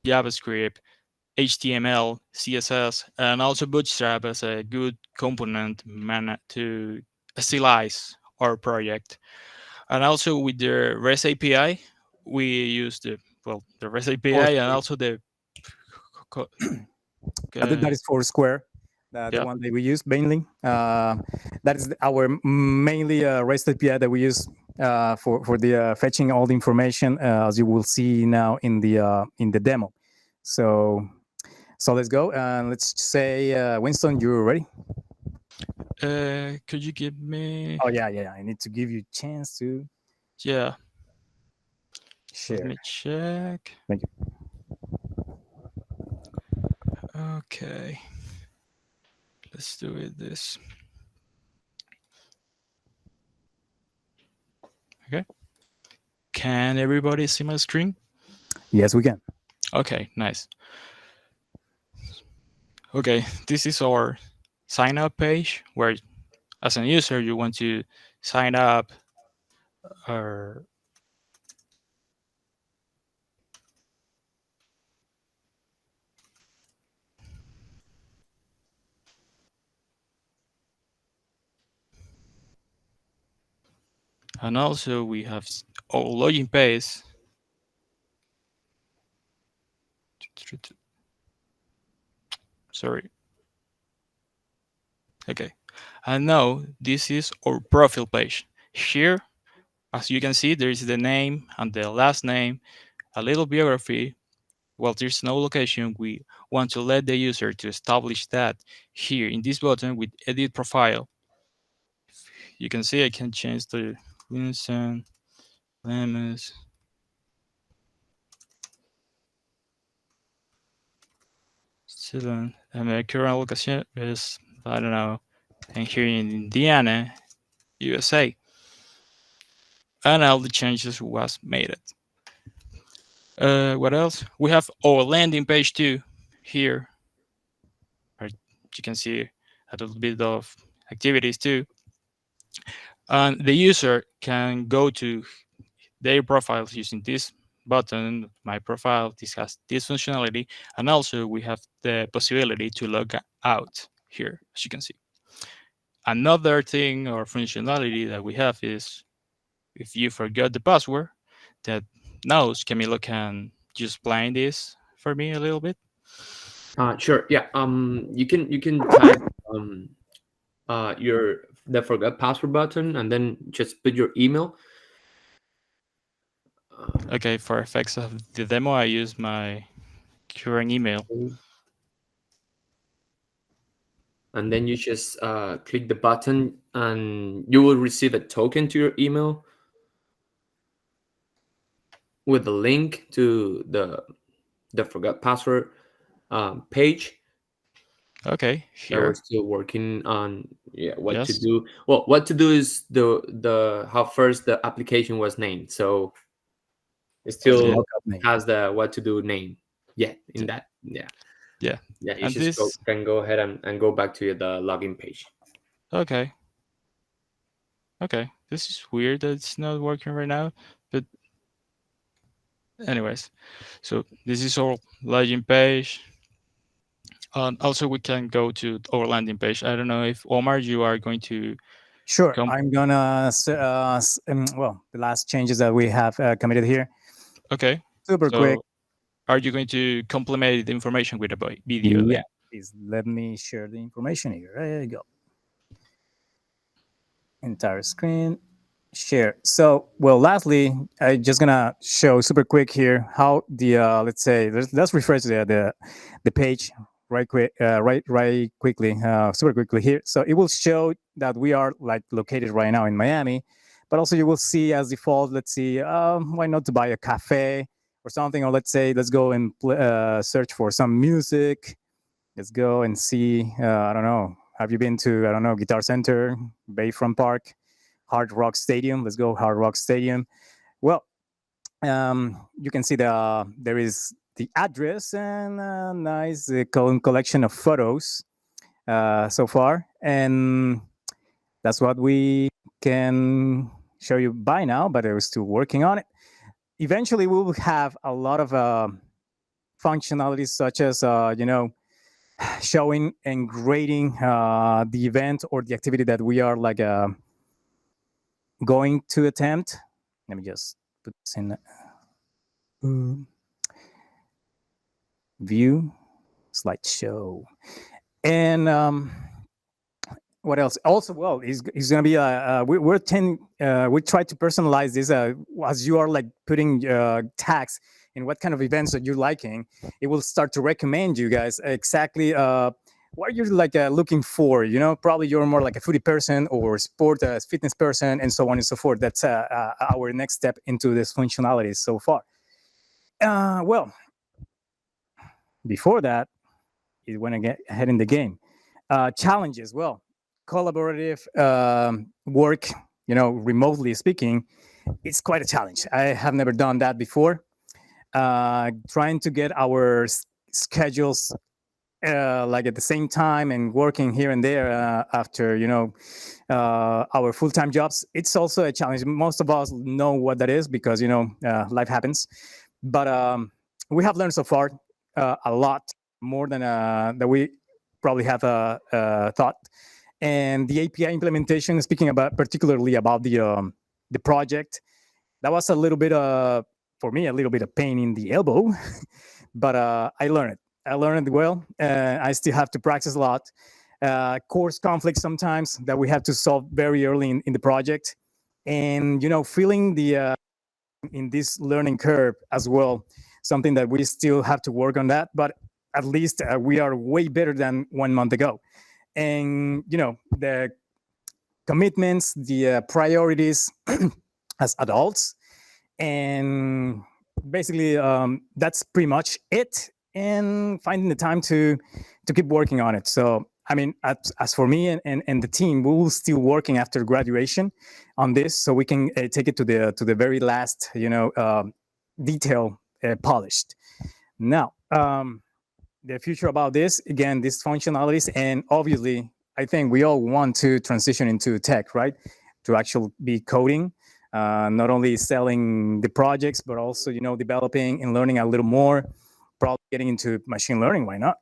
JavaScript, HTML, CSS, and also Bootstrap as a good component to stylize our project. And also with the REST API, we use the REST API and also the that is Foursquare, the one that we use mainly. That is our mainly REST API that we use for the fetching all the information, as you will see now in the demo. So let's go. Let's say, Winston, you're ready? Could you give me? Oh yeah. I need to give you a chance to. Yeah. Share. Let me check. Thank you. Okay. Let's do it this. Okay. Can everybody see my screen? Yes, we can. Okay, nice. Okay, this is our sign up page where as a user you want to sign up or and also we have our login page. Sorry. Okay, and now this is our profile page. Here, as you can see, there is the name and the last name, a little biography. Well, there's no location. We want to let the user to establish that here in this button with edit profile. You can see I can change the Vincent Lemus. Student. And my current location is, I don't know, and here in Indiana, USA. And all the changes was made it. What else? We have our landing page too here. You can see a little bit of activities too. And the user can go to their profiles using this button, my profile. This has this functionality. And also we have the possibility to log out here, as you can see. Another thing or functionality that we have is if you forgot the password, that knows Camilo can just explain this for me a little bit. Sure. Yeah. You can type the forgot password button and then just put your email. Okay, for effects of the demo, I use my current email. and then you just click the button, and you will receive a token to your email with a link to the forgot password page Okay, that we're here. still working on. Yeah, what to Yes. do. Well, what to do is the how first the application was named. So it still Yeah. Lookup name. has the what to do name. Yeah, in Yeah. that. Yeah. Yeah. Yeah, you And just this. can go ahead and go back to the login page. Okay. Okay. This is weird that it's not working right now. But anyways, so this is our login page. Also, we can go to our landing page. I don't know if Omar, you are going to Sure, come. I'm gonna well, the last changes that we have committed here, Okay. super quick. So, are you going to complement the information with a video Yeah, then? please let me share the information here. There you go. Entire screen, share. So, well, lastly, I'm just gonna show super quick here how the let's say let's refresh the page right quick, right quickly, super quickly here. So it will show that we are like located right now in Miami, but also you will see as default. Let's see, why not to buy a cafe or something, or let's say let's go and search for some music. Let's go and see. I don't know. Have you been to, I don't know, Guitar Center, Bayfront Park, Hard Rock Stadium? Let's go Hard Rock Stadium. Well, you can see there is the address and a nice collection of photos so far, and that's what we can show you by now. But we're still working on it. Eventually, we will have a lot of functionalities such as showing and grading the event or the activity that we are like going to attempt. Let me just put this in view slideshow. And what else? Also, well, it's going to be we try to personalize this as you are like putting tags in what kind of events that you're liking. It will start to recommend you guys exactly what you're like looking for. You know, probably you're more like a foodie person or sport fitness person, and so on and so forth. That's our next step into this functionality so far. Well, before that, you want to get ahead in the game. Challenges, well, collaborative work, remotely speaking, it's quite a challenge. I have never done that before. Trying to get our schedules like at the same time and working here and there after our full-time jobs, it's also a challenge. Most of us know what that is because life happens, but we have learned so far a lot more than that we probably have thought. And the API implementation, speaking about particularly about the project, that was a little bit for me a little bit of pain in the elbow, but I learned it. I learned it well. I still have to practice a lot. Course conflicts sometimes that we have to solve very early in the project, and feeling the in this learning curve as well. Something that we still have to work on that, but at least we are way better than 1 month ago. And the commitments, the priorities as adults, and basically that's pretty much it. And finding the time to keep working on it. So I mean, as for me and the team, we will still working after graduation on this, so we can take it to the very last, detail polished. Now, the future about this, again, these functionalities, and obviously, I think we all want to transition into tech, right? To actually be coding, not only selling the projects, but also, developing and learning a little more. Probably getting into machine learning. Why not?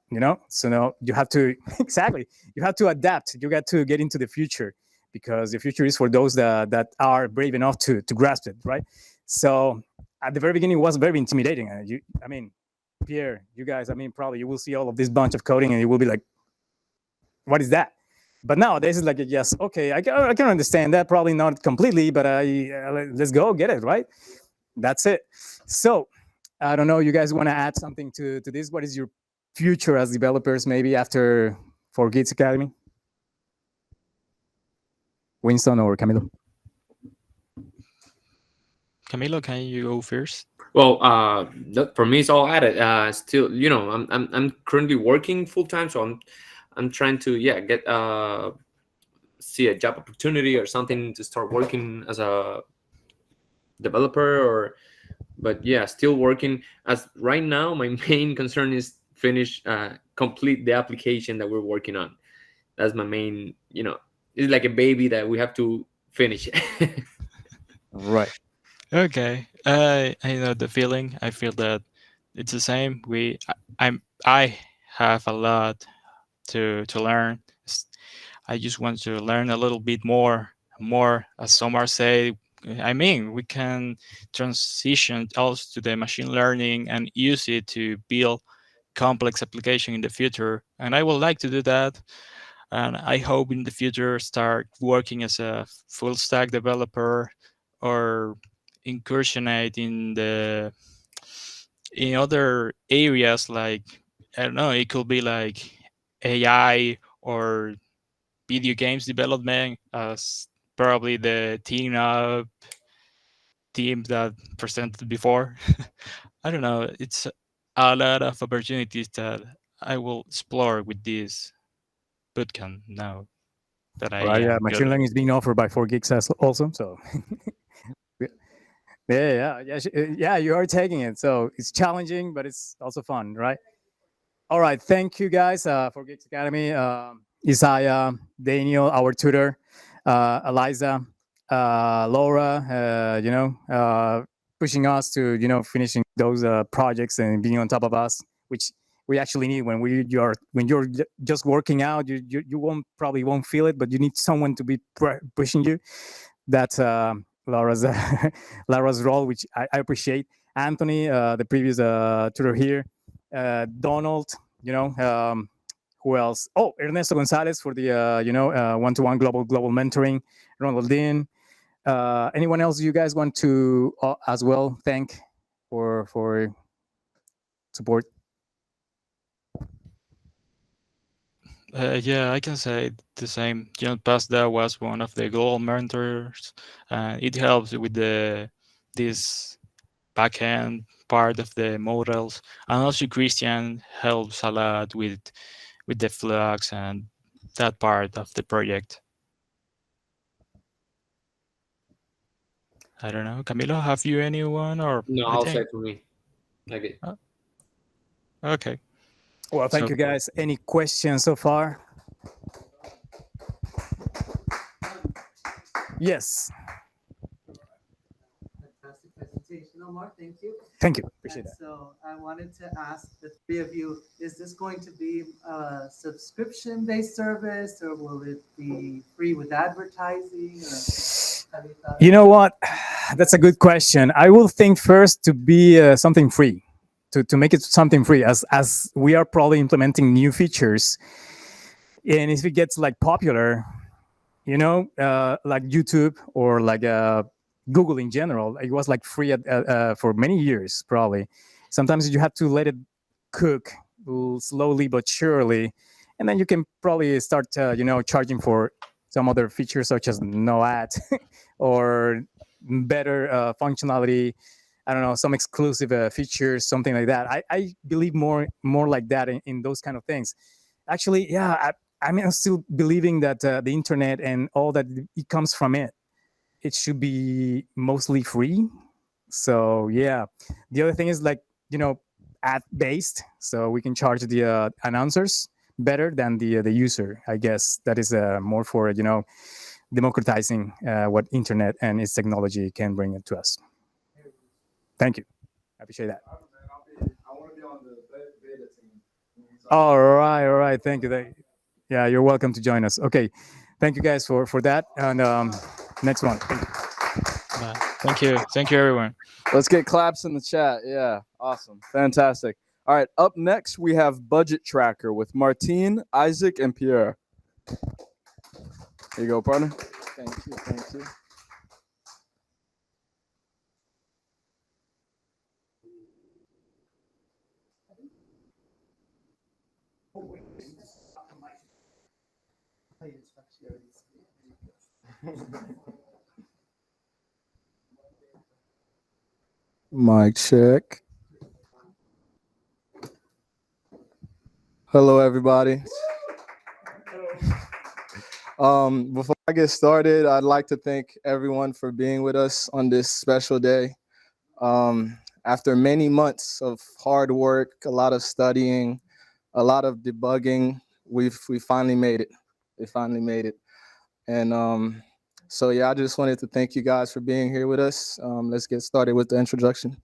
So now you have to exactly. You have to adapt. You got to get into the future, because the future is for those that are brave enough to grasp it, right? So at the very beginning, it was very intimidating. I mean, Pierre, you guys, I mean, probably you will see all of this bunch of coding and you will be like, what is that? But nowadays it's like, yes, okay, I can understand that. Probably not completely, but let's go get it, right? That's it. So I don't know, you guys want to add something to this? What is your future as developers, maybe after 4Geeks Academy? Winston or Camilo? Camilo, can you go first? Well, for me, it's all added. Still, I'm currently working full time, so I'm trying to get see a job opportunity or something to start working as a developer but yeah, still working. As right now, my main concern is complete the application that we're working on. That's my main, it's like a baby that we have to finish. Right. Okay, I know the feeling. I feel that it's the same. I have a lot to learn. I just want to learn a little bit more. As some are say, I mean, we can transition also to the machine learning and use it to build complex application in the future. And I would like to do that. And I hope in the future start working as a full stack developer or incursionate in other areas like, I don't know, it could be like AI or video games development, as probably the team that presented before. I don't know. It's a lot of opportunities that I will explore with this bootcamp now that I All right. Yeah. am Machine good. learning is being offered by 4Geeks also. So yeah. You are taking it. So it's challenging, but it's also fun, right? All right. Thank you guys for Geeks Academy. Isaiah, Daniel, our tutor, Eliza, Laura, pushing us to, finishing those projects and being on top of us, which we actually need when you're just working out. You probably won't feel it, but you need someone to be pushing you. That's Laura's Laura's role, which I appreciate. Anthony, the previous tutor here, Donald, who else? Oh, Ernesto Gonzalez for the one-to-one global mentoring. Ronald Dean. Anyone else you guys want to as well thank for support? Yeah, I can say the same. John Pasda was one of the global mentors. It helps with this backend part of the models, and also Christian helps a lot with the Flux and that part of the project. I don't know, Camilo, have you anyone or No, I I'll say think for me. Okay. okay. Well, thank So you guys. Any questions so far? Yes. Fantastic presentation, Omar. Thank you. Thank you. Appreciate that. So I wanted to ask the three of you, is this going to be a subscription-based service or will it be free with advertising? Or have you thought You know what? That's a good question. I will think first to be something free, to make it something free, as we are probably implementing new features, and if it gets like popular, like YouTube or like Google in general, it was like free for many years probably. Sometimes you have to let it cook slowly but surely, and then you can probably start charging for some other features such as no ads or better functionality. I don't know, some exclusive features, something like that. I believe more like that in those kind of things. Actually, yeah, I'm still believing that the internet and all that it comes from it should be mostly free. So yeah, the other thing is like ad based, so we can charge the announcers better than the user. I guess that is more for democratizing what internet and its technology can bring it to us. Thank you. I appreciate that. All right. Thank you. Yeah, you're welcome to join us. Okay, thank you guys for that. And next one. Thank you, everyone. Let's get claps in the chat. Yeah, awesome, fantastic. All right, up next we have Budget Tracker with Martine, Isaac, and Pierre. Here you go, partner. Thank you. Mic check. Hello, everybody. Before I get started, I'd like to thank everyone for being with us on this special day. After many months of hard work, a lot of studying, a lot of debugging, we finally made it. We finally made it. And so yeah, I just wanted to thank you guys for being here with us. Let's get started with the introduction.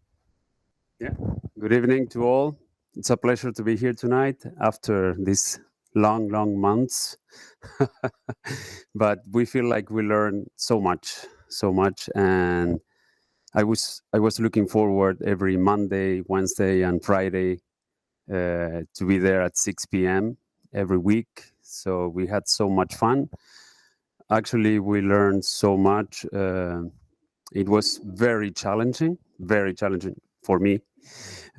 Yeah. Good evening to all. It's a pleasure to be here tonight after these long months. But we feel like we learned so much, and I was looking forward every Monday, Wednesday, and Friday to be there at 6 p.m. every week. So we had so much fun. Actually, we learned so much. It was very challenging for me.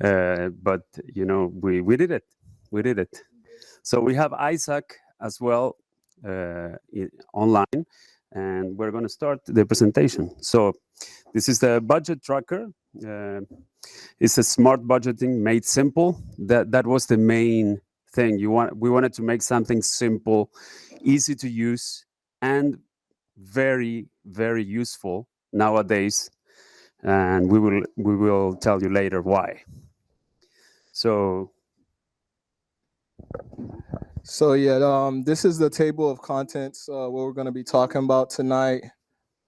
But you know, we did it. We did it. So we have Isaac as well online, and we're going to start the presentation. So this is the budget tracker. It's a smart budgeting made simple. That was the main thing. We wanted to make something simple, easy to use, and very useful nowadays. And we will tell you later why. So yeah, this is the table of contents what we're going to be talking about tonight.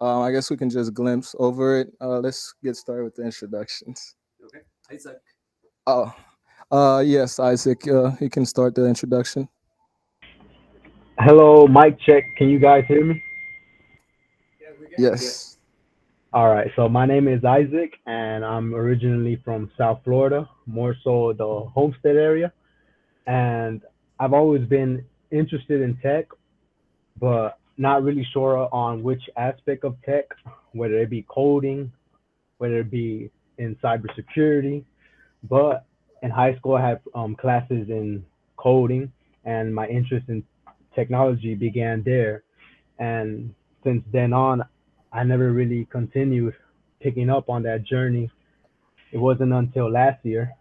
I guess we can just glimpse over it. Let's get started with the introductions. Okay, Isaac. Yes, Isaac, you can start the introduction. Hello, mic check. Can you guys hear me? Yes. All right. So my name is Isaac, and I'm originally from South Florida, more so the Homestead area. And I've always been interested in tech, but not really sure on which aspect of tech, whether it be coding, whether it be in cybersecurity. But in high school, I had classes in coding, and my interest in technology began there. And since then on, I never really continued picking up on that journey. It wasn't until last year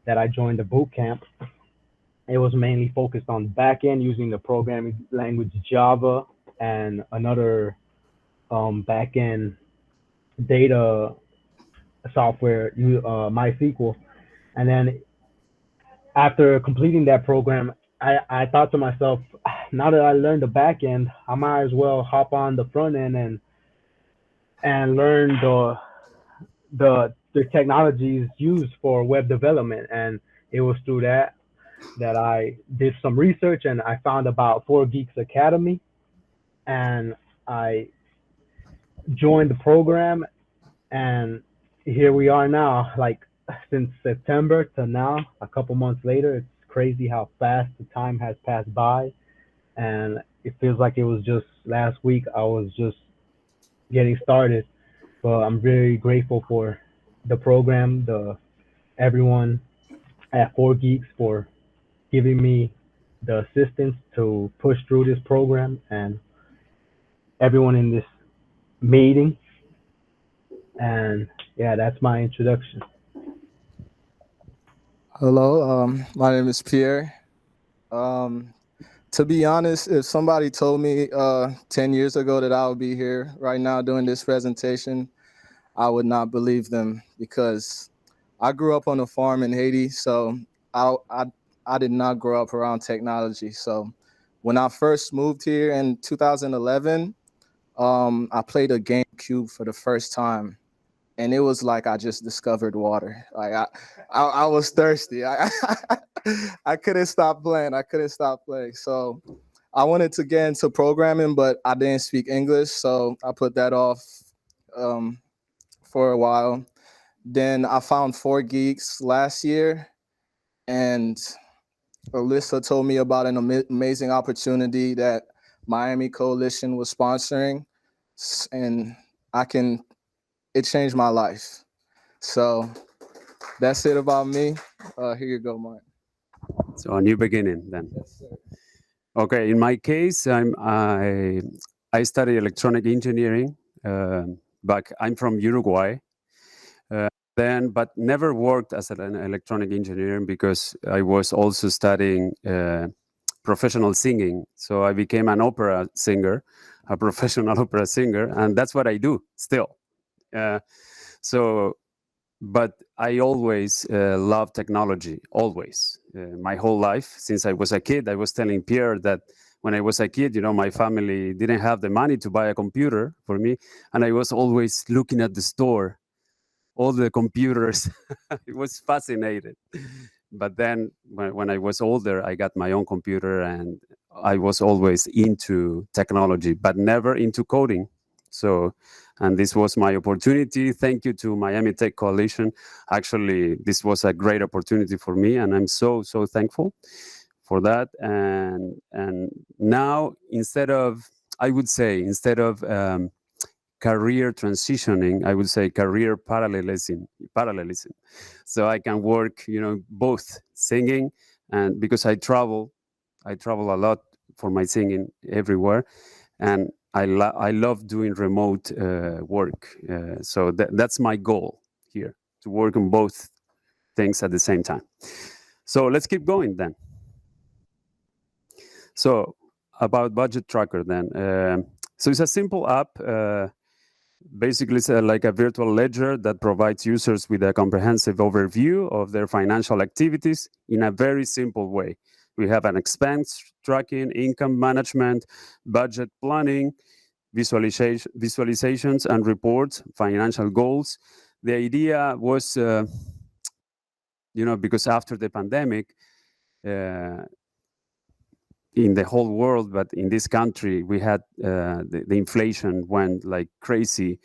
that I joined the boot camp. It was mainly focused on back end using the programming language Java and another back end data software, MySQL. And then after completing that program, I thought to myself, now that I learned the back end, I might as well hop on the front end and learn the technologies used for web development. And it was through that I did some research and I found about 4Geeks Academy, and I joined the program, and here we are now, like since September to now, a couple months later. It's crazy how fast the time has passed by, and it feels like it was just last week I was just getting started. But I'm very grateful for the program, everyone at 4Geeks for giving me the assistance to push through this program, and everyone in this meeting. And yeah, that's my introduction. Hello, my name is Pierre. To be honest, if somebody told me 10 years ago that I would be here right now doing this presentation, I would not believe them, because I grew up on a farm in Haiti, so I did not grow up around technology. So when I first moved here in 2011, I played a GameCube for the first time, and it was like I just discovered water. Like I was thirsty. I couldn't stop playing. So I wanted to get into programming, but I didn't speak English, so I put that off for a while. Then I found 4Geeks last year, and Alyssa told me about an amazing opportunity that Miami Coalition was sponsoring, and it changed my life. So that's it about me. Here you go, Mark. So a new beginning then. Yes, sir. Okay, in my case, I studied electronic engineering. Back, I'm from Uruguay. Then, but never worked as an electronic engineer because I was also studying professional singing. So I became an opera singer, a professional opera singer, and that's what I do still. So, but I always loved technology, always, my whole life since I was a kid. I was telling Pierre that when I was a kid, my family didn't have the money to buy a computer for me, and I was always looking at the store, all the computers. It was fascinated. But then when I was older, I got my own computer, and I was always into technology, but never into coding. So, and this was my opportunity. Thank you to Miami Tech Coalition. Actually, this was a great opportunity for me, and I'm so thankful for that. And now, I would say instead of career transitioning, I would say career parallelism. So I can work, both singing, and because I travel a lot for my singing everywhere, and I love doing remote work. So that's my goal here, to work on both things at the same time. So let's keep going then. So about Budget Tracker then. So it's a simple app. Basically, it's like a virtual ledger that provides users with a comprehensive overview of their financial activities in a very simple way. We have an expense tracking, income management, budget planning, visualizations and reports, financial goals. The idea was, because after the pandemic, in the whole world, but in this country, we had the inflation went like crazy.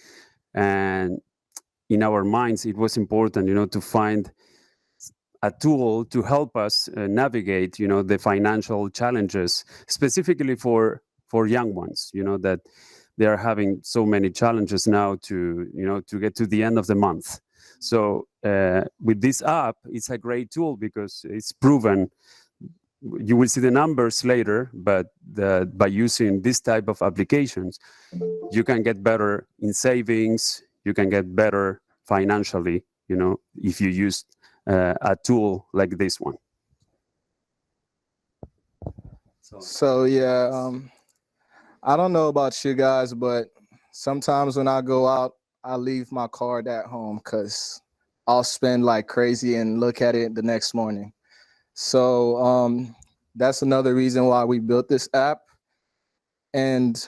And in our minds, it was important, to find a tool to help us navigate, the financial challenges, specifically for young ones, that they are having so many challenges now to get to the end of the month. So with this app, it's a great tool because it's proven. You will see the numbers later, but by using this type of applications, you can get better in savings, you can get better financially, if you use a tool like this one. So yeah, I don't know about you guys, but sometimes when I go out, I leave my card at home because I'll spend like crazy and look at it the next morning. So that's another reason why we built this app. And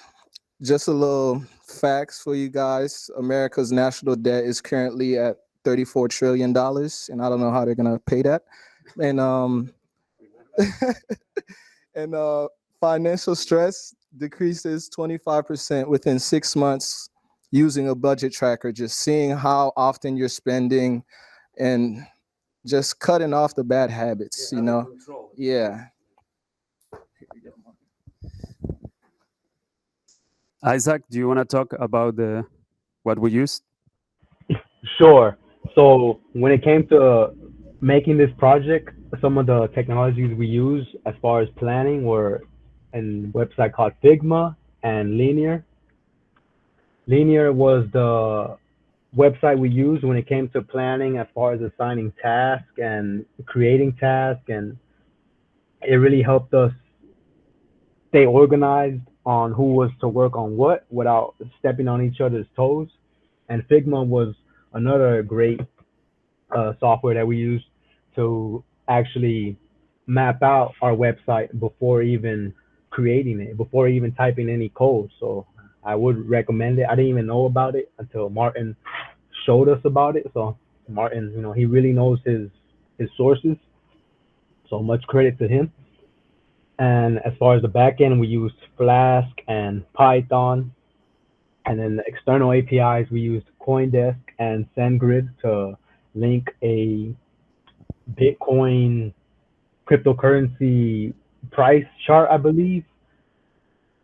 just a little facts for you guys. America's national debt is currently at $34 trillion, and I don't know how they're gonna pay that. And and financial stress decreases 25% within 6 months using a budget tracker, just seeing how often you're spending and just cutting off the bad habits, Yeah. Isaac, do you want to talk about what we used? Sure. So when it came to making this project, some of the technologies we use as far as planning were a website called Figma and Linear. Linear was the website we used when it came to planning as far as assigning tasks and creating tasks, and it really helped us stay organized on who was to work on what without stepping on each other's toes. And Figma was another great software that we used to actually map out our website before even creating it, before even typing any code. So I would recommend it. I didn't even know about it until Martin showed us about it. So Martin, he really knows his sources. So much credit to him. And as far as the backend, we used Flask and Python. And then the external APIs, we used CoinDesk and SendGrid to link a Bitcoin cryptocurrency price chart, I believe.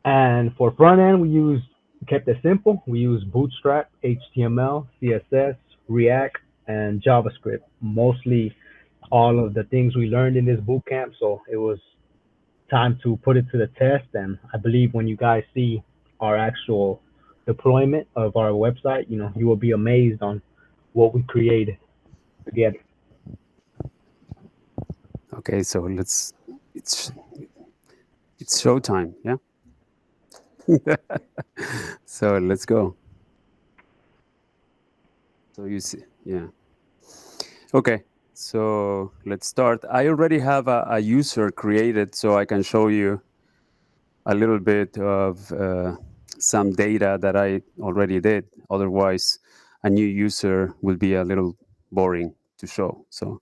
And for front end, we kept it simple. We used Bootstrap, HTML, CSS, React, and JavaScript. Mostly all of the things we learned in this boot camp. So it was time to put it to the test. And I believe when you guys see our actual deployment of our website, you will be amazed on what we created together. Okay, so it's showtime, yeah. So let's go. So you see, yeah. Okay, so let's start. I already have a user created, so I can show you a little bit of some data that I already did. Otherwise, a new user will be a little boring to show. So,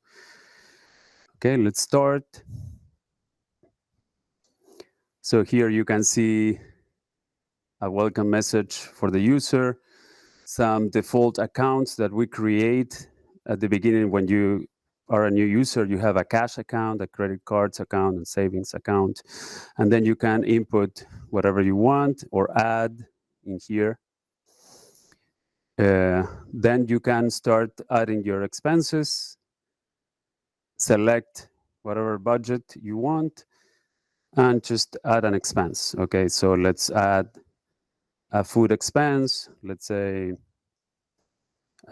okay, let's start. So here you can see a welcome message for the user, some default accounts that we create at the beginning. When you are a new user, you have a cash account, a credit cards account, and savings account. And then you can input whatever you want or add in here. Then you can start adding your expenses, select whatever budget you want, and just add an expense. Okay, so let's add a food expense, let's say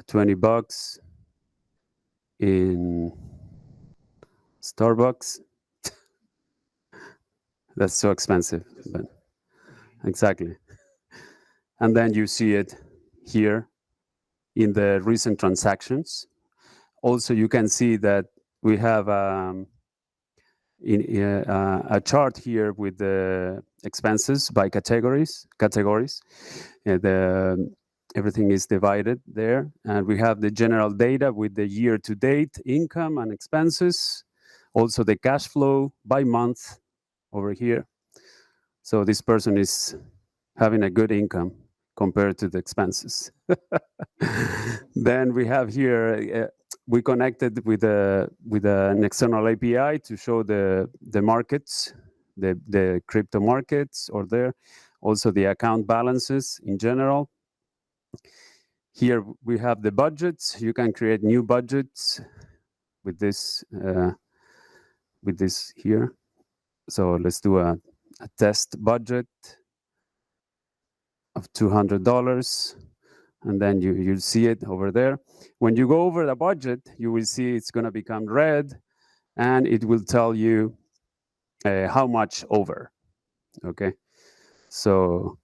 $20 in Starbucks. That's so expensive, but exactly. And then you see it here in the recent transactions. Also, you can see that we have a chart here with the expenses by categories. Everything is divided there. And we have the general data with the year-to-date income and expenses. Also the cash flow by month over here. So this person is having a good income compared to the expenses. Then we have here, we connected with an external API to show the markets, the crypto markets or there. Also the account balances in general. Here we have the budgets. You can create new budgets with this here. So let's do a test budget of $200, and then you'll see it over there. When you go over the budget, you will see it's going to become red, and it will tell you how much over. Okay, so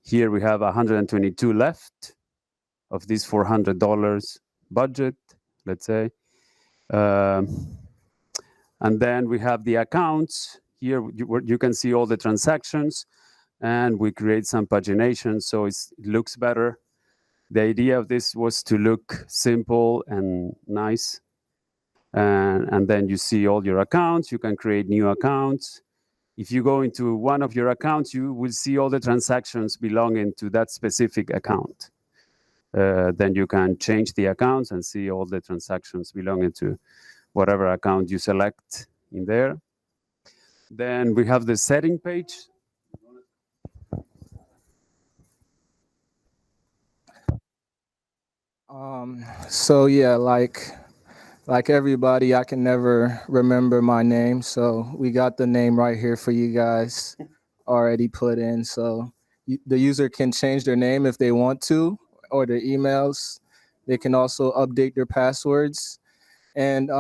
here we have 122 left of this $400 budget, let's say. And then we have the accounts. Here you can see all the transactions, and we create some pagination so it looks better. The idea of this was to look simple and nice. And then you see all your accounts. You can create new accounts. If you go into one of your accounts, you will see all the transactions belonging to that specific account. Then you can change the accounts and see all the transactions belonging to whatever account you select in there. Then we have the setting page. So yeah, like everybody, I can never remember my name. So we got the name right here for you guys already put in. So the user can change their name if they want to, or their emails. They can also update their passwords. And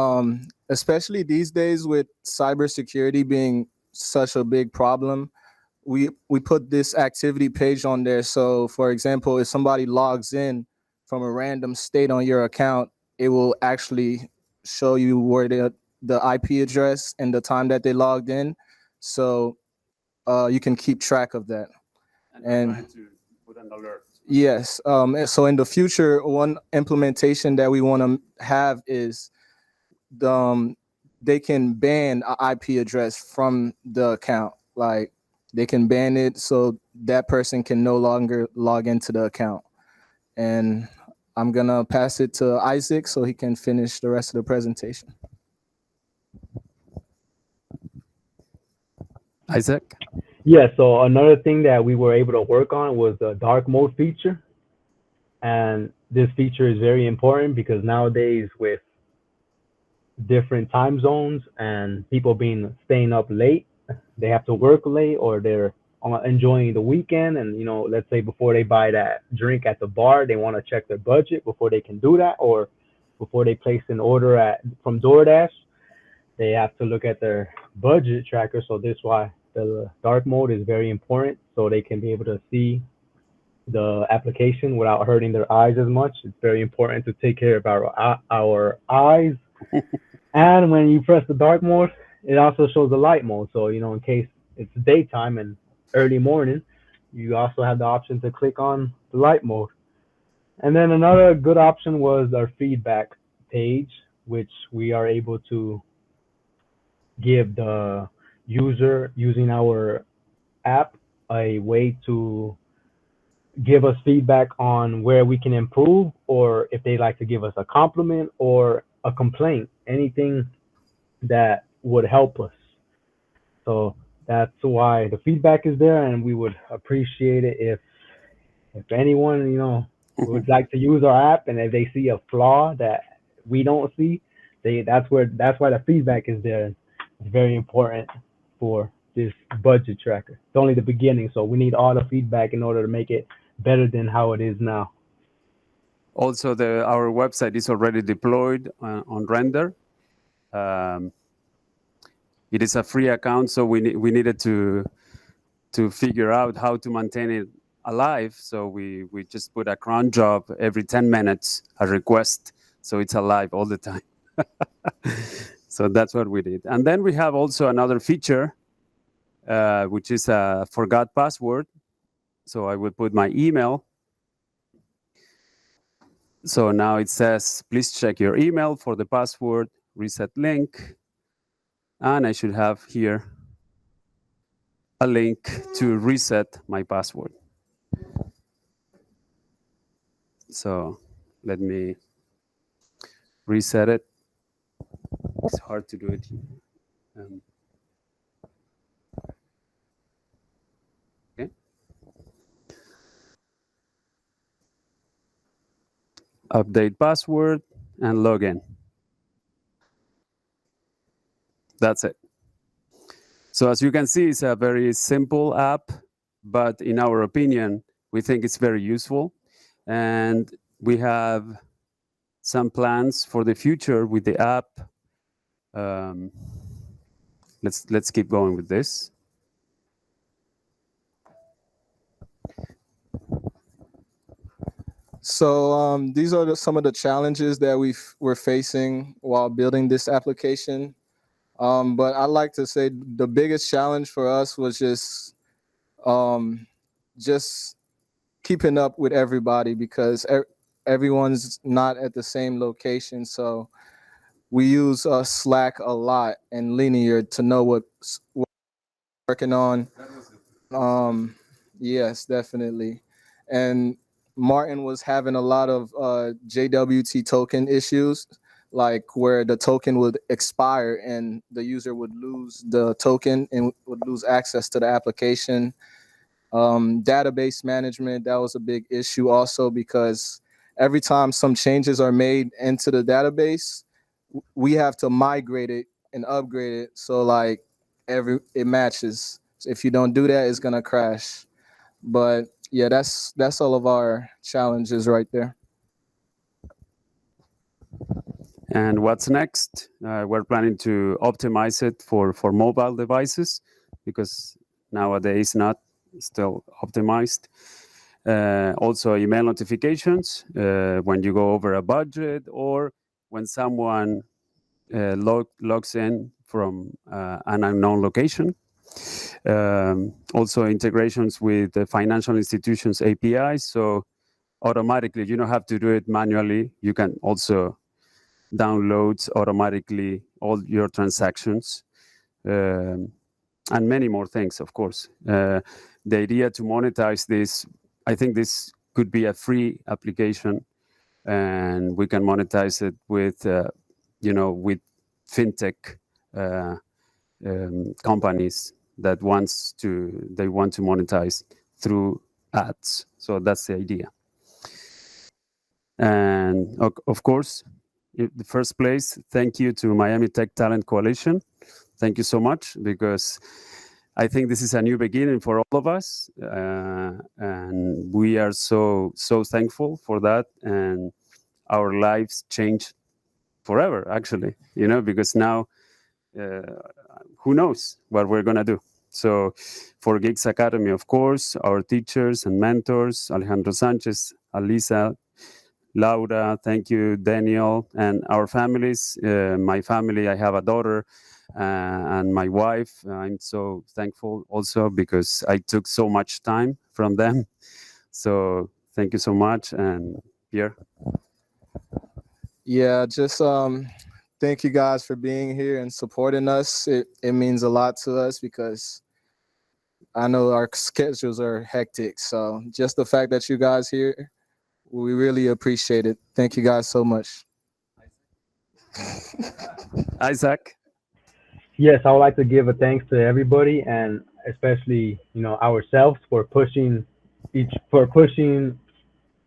especially these days with cybersecurity being such a big problem, we put this activity page on there. So for example, if somebody logs in from a random state on your account, it will actually show you where the IP address and the time that they logged in. So you can keep track of that. And to put an alert. yes, so in the future, one implementation that we want to have is they can ban an IP address from the account. Like they can ban it so that person can no longer log into the account. And I'm gonna pass it to Isaac so he can finish the rest of the presentation. Isaac? Yeah, so another thing that we were able to work on was the dark mode feature. And this feature is very important because nowadays with different time zones and people staying up late, they have to work late or they're enjoying the weekend, and let's say before they buy that drink at the bar, they want to check their budget before they can do that, or before they place an order from DoorDash, they have to look at their budget tracker. So this is why the dark mode is very important, so they can be able to see the application without hurting their eyes as much. It's very important to take care of our eyes. And when you press the dark mode, it also shows the light mode. So, in case it's daytime and early morning, you also have the option to click on the light mode. And then another good option was our feedback page, which we are able to give the user using our app a way to give us feedback on where we can improve, or if they like to give us a compliment or a complaint, anything that would help us. So that's why the feedback is there, and we would appreciate it if anyone would like to use our app, and if they see a flaw that we don't see, that's why the feedback is there. It's very important for this budget tracker. It's only the beginning, so we need all the feedback in order to make it better than how it is now. Also, our website is already deployed on Render. It is a free account, so we needed to figure out how to maintain it alive. So we just put a cron job every 10 minutes, a request, so it's alive all the time. So that's what we did. And then we have also another feature, which is a forgot password. So I will put my email. So now it says, please check your email for the password, reset link. And I should have here a link to reset my password. So let me reset it. It's hard to do it here. Okay. Update password and login. That's it. So as you can see, it's a very simple app, but in our opinion, we think it's very useful. And we have some plans for the future with the app. Let's keep going with this. So these are some of the challenges that we're facing while building this application. But I'd like to say the biggest challenge for us was just keeping up with everybody, because everyone's not at the same location. So we use Slack a lot and Linear to know what we're working on. Yes, definitely. And Martin was having a lot of JWT token issues, like where the token would expire and the user would lose the token and would lose access to the application. Database management, that was a big issue also, because every time some changes are made into the database, we have to migrate it and upgrade it, so like it matches. So if you don't do that, it's gonna crash. But yeah, that's all of our challenges right there. And what's next? We're planning to optimize it for mobile devices, because nowadays not still optimized. Also email notifications when you go over a budget, or when someone logs in from an unknown location. Also integrations with the financial institutions APIs, so automatically you don't have to do it manually. You can also download automatically all your transactions, and many more things, of course. The idea to monetize this, I think this could be a free application, and we can monetize it with, with fintech companies that want to monetize through ads. So that's the idea. And of course, in the first place, thank you to Miami Tech Talent Coalition. Thank you so much, because I think this is a new beginning for all of us, and we are so thankful for that. And our lives change forever, actually, because now who knows what we're gonna do. So, 4Geeks Academy, of course, our teachers and mentors, Alejandro Sanchez, Alisa, Laura, thank you, Daniel, and our families. My family, I have a daughter and my wife. I'm so thankful also because I took so much time from them. So thank you so much. And Pierre. Yeah, just thank you guys for being here and supporting us. It means a lot to us because I know our schedules are hectic. So just the fact that you guys here, we really appreciate it. Thank you guys so much. Isaac. Yes, I would like to give a thanks to everybody and especially, ourselves for pushing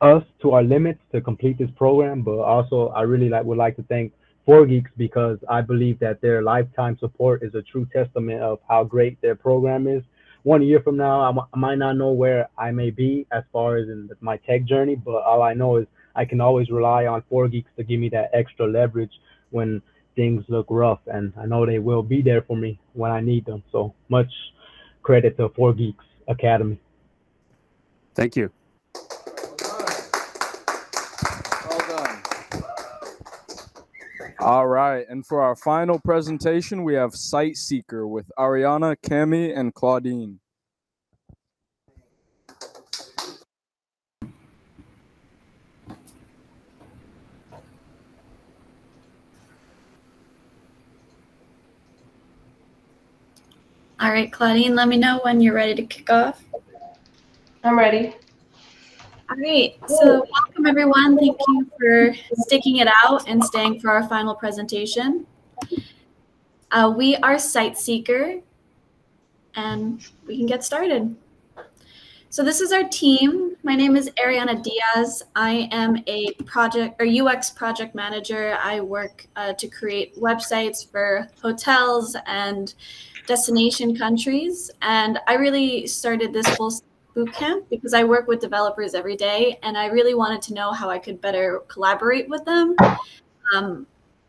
us to our limits to complete this program. But also, I really would like to thank 4Geeks because I believe that their lifetime support is a true testament of how great their program is. 1 year from now, I might not know where I may be as far as in my tech journey, but all I know is I can always rely on 4Geeks to give me that extra leverage when things look rough, and I know they will be there for me when I need them. So much credit to 4Geeks Academy. Thank you. Well done. All right, and for our final presentation, we have Site Seeker with Ariana, Cami, and Claudine. All right, Claudine, let me know when you're ready to kick off. I'm ready. All right, so welcome everyone. Thank you for sticking it out and staying for our final presentation. We are Site Seeker, and we can get started. So this is our team. My name is Ariana Diaz. I am a project or UX project manager. I work to create websites for hotels and destination countries. And I really started this full boot camp because I work with developers every day, and I really wanted to know how I could better collaborate with them.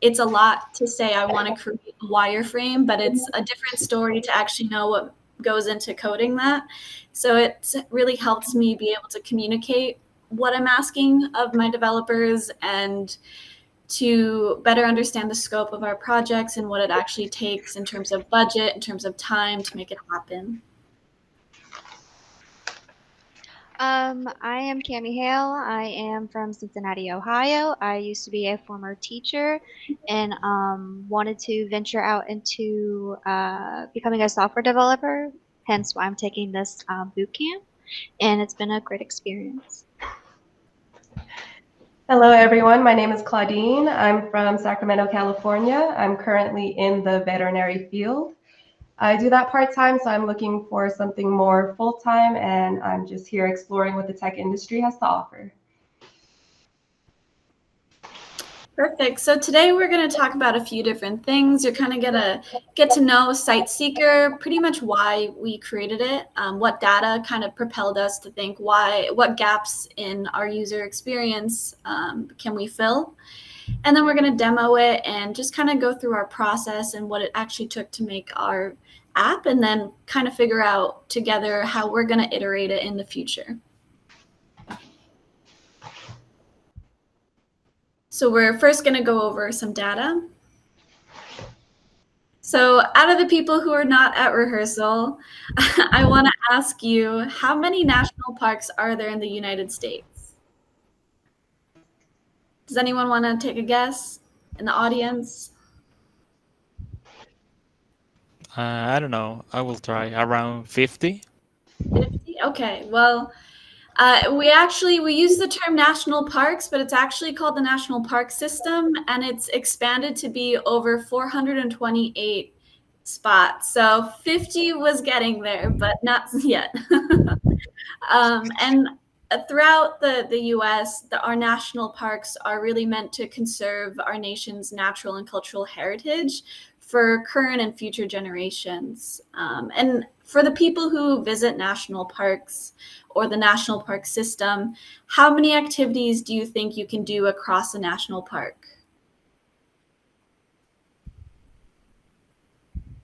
It's a lot to say I want to create a wireframe, but it's a different story to actually know what goes into coding that. So it really helps me be able to communicate what I'm asking of my developers and to better understand the scope of our projects and what it actually takes in terms of budget, in terms of time to make it happen. I am Cami Hale. I am from Cincinnati, Ohio. I used to be a former teacher and wanted to venture out into becoming a software developer, hence why I'm taking this boot camp, and it's been a great experience. Hello, everyone. My name is Claudine. I'm from Sacramento, California. I'm currently in the veterinary field. I do that part-time, so I'm looking for something more full-time, and I'm just here exploring what the tech industry has to offer. Perfect. So today we're going to talk about a few different things. You're kind of going to get to know Site Seeker, pretty much why we created it, what data kind of propelled us to think what gaps in our user experience can we fill. And then we're going to demo it and just kind of go through our process and what it actually took to make our app, and then kind of figure out together how we're going to iterate it in the future. So we're first going to go over some data. So out of the people who are not at rehearsal, I want to ask you, how many national parks are there in the United States? Does anyone want to take a guess in the audience? I don't know. I will try around 50. 50? Okay. Well, we use the term national parks, but it's actually called the National Park System, and it's expanded to be over 428 spots. So 50 was getting there, but not yet. And throughout the U.S., our national parks are really meant to conserve our nation's natural and cultural heritage for current and future generations. And for the people who visit national parks or the national park system, how many activities do you think you can do across a national park?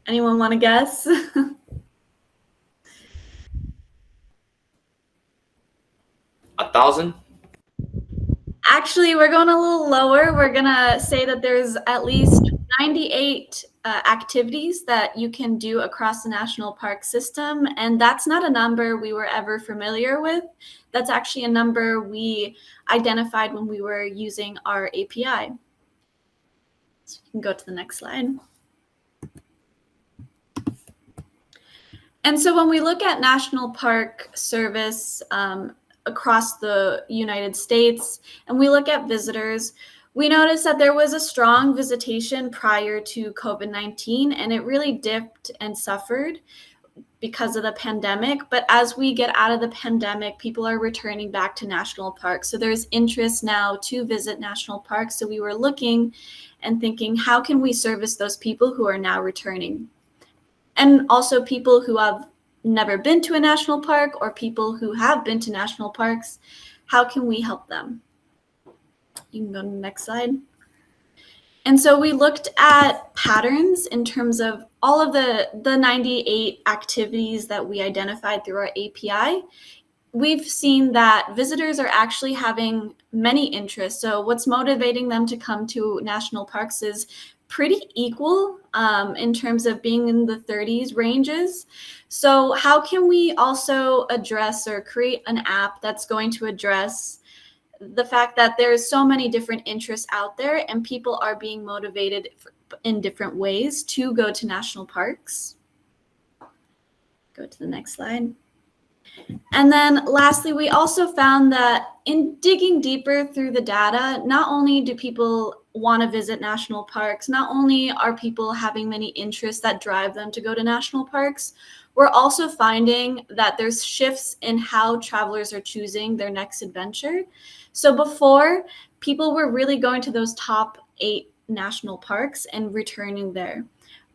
Anyone want to guess? 1,000. Actually, we're going a little lower. We're going to say that there's at least 98 activities that you can do across the national park system. And that's not a number we were ever familiar with. That's actually a number we identified when we were using our API. So you can go to the next slide. And so when we look at National Park Service across the United States, and we look at visitors, we noticed that there was a strong visitation prior to COVID-19, and it really dipped and suffered because of the pandemic. But as we get out of the pandemic, people are returning back to national parks. So there's interest now to visit national parks. So we were looking and thinking, how can we service those people who are now returning? And also people who have never been to a national park or people who have been to national parks, how can we help them? You can go to the next slide. And so we looked at patterns in terms of all of the 98 activities that we identified through our API. We've seen that visitors are actually having many interests. So what's motivating them to come to national parks is pretty equal in terms of being in the 30s ranges. So how can we also address or create an app that's going to address the fact that there's so many different interests out there and people are being motivated in different ways to go to national parks? Go to the next slide. And then lastly, we also found that in digging deeper through the data, not only do people want to visit national parks, not only are people having many interests that drive them to go to national parks, we're also finding that there's shifts in how travelers are choosing their next adventure. So before, people were really going to those top 8 national parks and returning there.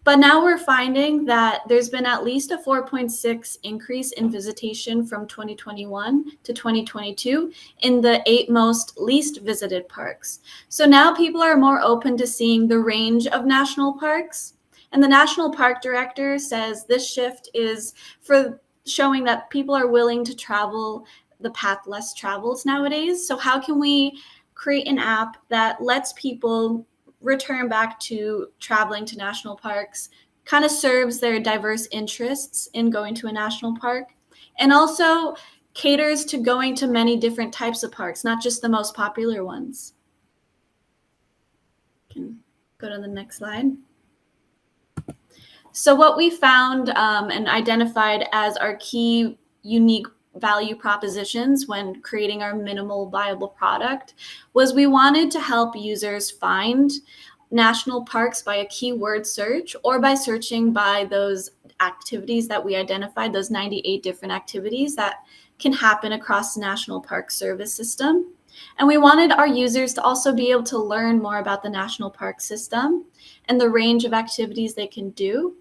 But now we're finding that there's been at least a 4.6 increase in visitation from 2021 to 2022 in the 8 most least visited parks. So now people are more open to seeing the range of national parks. And the National Park Director says this shift is for showing that people are willing to travel the path less traveled nowadays. So how can we create an app that lets people return back to traveling to national parks, kind of serves their diverse interests in going to a national park, and also caters to going to many different types of parks, not just the most popular ones. Can go to the next slide. So what we found and identified as our key unique value propositions when creating our minimal viable product was we wanted to help users find national parks by a keyword search or by searching by those activities that we identified, those 98 different activities that can happen across the National Park Service system. And we wanted our users to also be able to learn more about the National Park system and the range of activities they can do.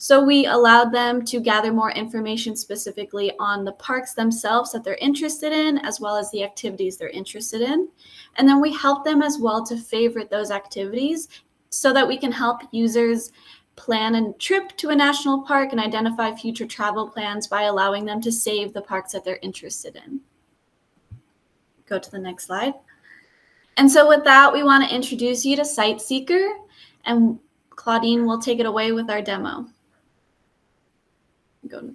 So we allowed them to gather more information specifically on the parks themselves that they're interested in, as well as the activities they're interested in. And then we help them as well to favorite those activities so that we can help users plan a trip to a national park and identify future travel plans by allowing them to save the parks that they're interested in. Go to the next slide. And so with that, we want to introduce you to SiteSeeker, and Claudine will take it away with our demo. Go.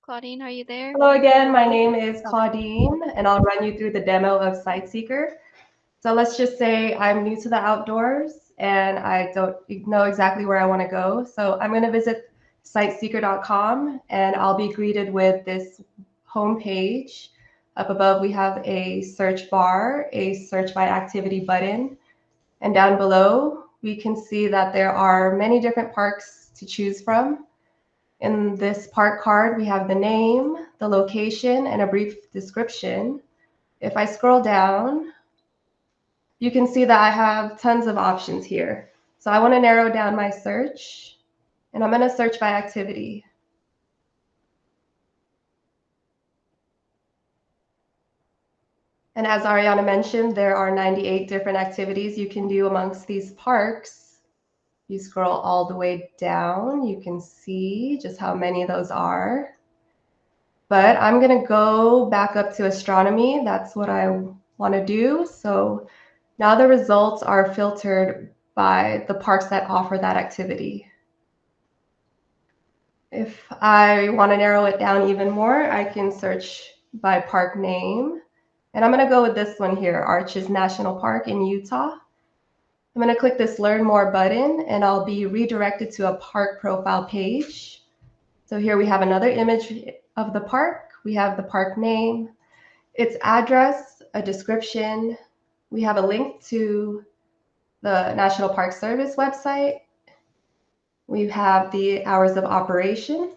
Claudine, are you there? Hello again, my name is Claudine, and I'll run you through the demo of SiteSeeker. So let's just say I'm new to the outdoors and I don't know exactly where I want to go. So I'm going to visit siteseeker.com and I'll be greeted with this home page. Up above, we have a search bar, a search by activity button. And down below, we can see that there are many different parks to choose from. In this park card, we have the name, the location, and a brief description. If I scroll down, you can see that I have tons of options here. So I want to narrow down my search, and I'm going to search by activity. And as Ariana mentioned, there are 98 different activities you can do amongst these parks. You scroll all the way down, you can see just how many of those are. But I'm going to go back up to astronomy. That's what I want to do. So now the results are filtered by the parks that offer that activity. If I want to narrow it down even more, I can search by park name. And I'm going to go with this one here, Arches National Park in Utah. I'm going to click this Learn More button, and I'll be redirected to a park profile page. So here we have another image of the park. We have the park name, its address, a description. We have a link to the National Park Service website. We have the hours of operation.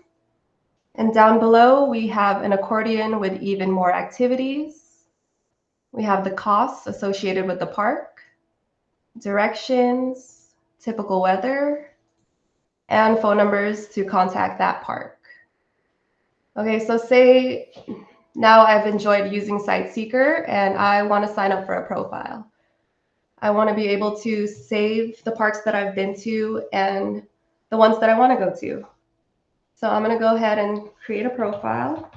And down below, we have an accordion with even more activities. We have the costs associated with the park, directions, typical weather, and phone numbers to contact that park. Okay, so say now I've enjoyed using SiteSeeker and I want to sign up for a profile. I want to be able to save the parks that I've been to and the ones that I want to go to. So I'm going to go ahead and create a profile.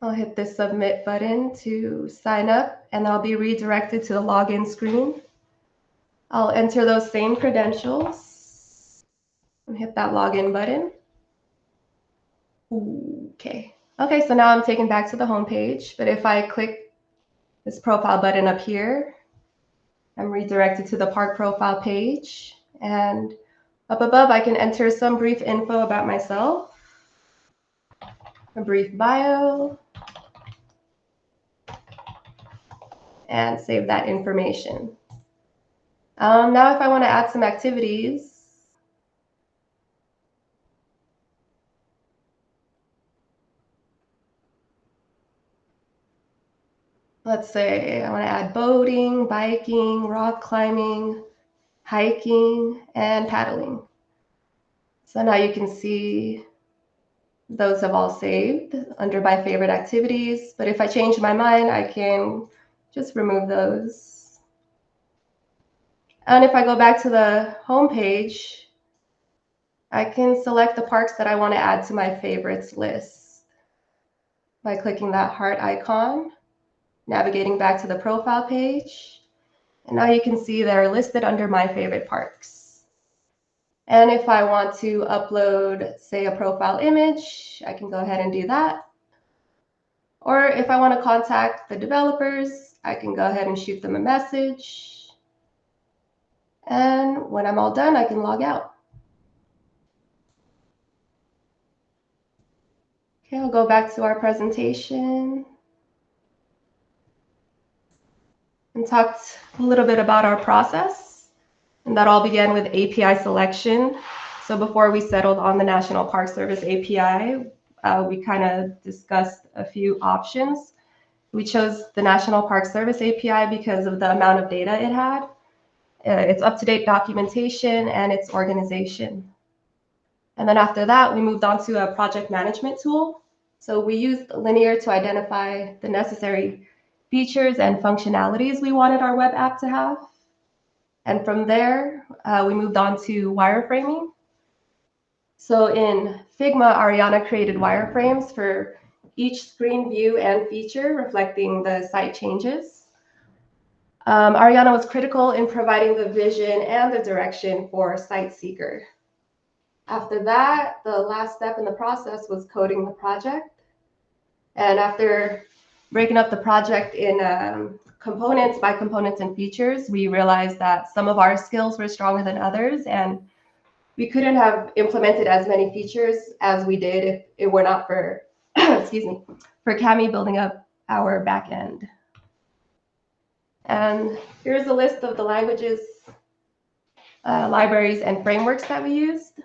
I'll hit the submit button to sign up, and I'll be redirected to the login screen. I'll enter those same credentials and hit that login button. Okay. Okay, so now I'm taken back to the home page, but if I click this profile button up here, I'm redirected to the park profile page, and up above I can enter some brief info about myself, a brief bio, and save that information. Now if I want to add some activities, let's say I want to add boating, biking, rock climbing, hiking, and paddling. So now you can see those have all saved under my favorite activities. But if I change my mind, I can just remove those. And if I go back to the home page, I can select the parks that I want to add to my favorites list by clicking that heart icon, navigating back to the profile page. And now you can see they're listed under my favorite parks. And if I want to upload, say, a profile image, I can go ahead and do that. Or if I want to contact the developers, I can go ahead and shoot them a message. And when I'm all done, I can log out. Okay, I'll go back to our presentation and talked a little bit about our process. And that all began with API selection. So before we settled on the National Park Service API, we kind of discussed a few options. We chose the National Park Service API because of the amount of data it had, its up-to-date documentation, and its organization. And then after that, we moved on to a project management tool. So we used Linear to identify the necessary features and functionalities we wanted our web app to have. And from there, we moved on to wireframing. So in Figma, Ariana created wireframes for each screen view and feature reflecting the site changes. Ariana was critical in providing the vision and the direction for SiteSeeker. After that, the last step in the process was coding the project. And after breaking up the project in components by components and features, we realized that some of our skills were stronger than others, and we couldn't have implemented as many features as we did if it were not for, excuse me, for Cami building up our back end. And here's a list of the languages, libraries, and frameworks that we used.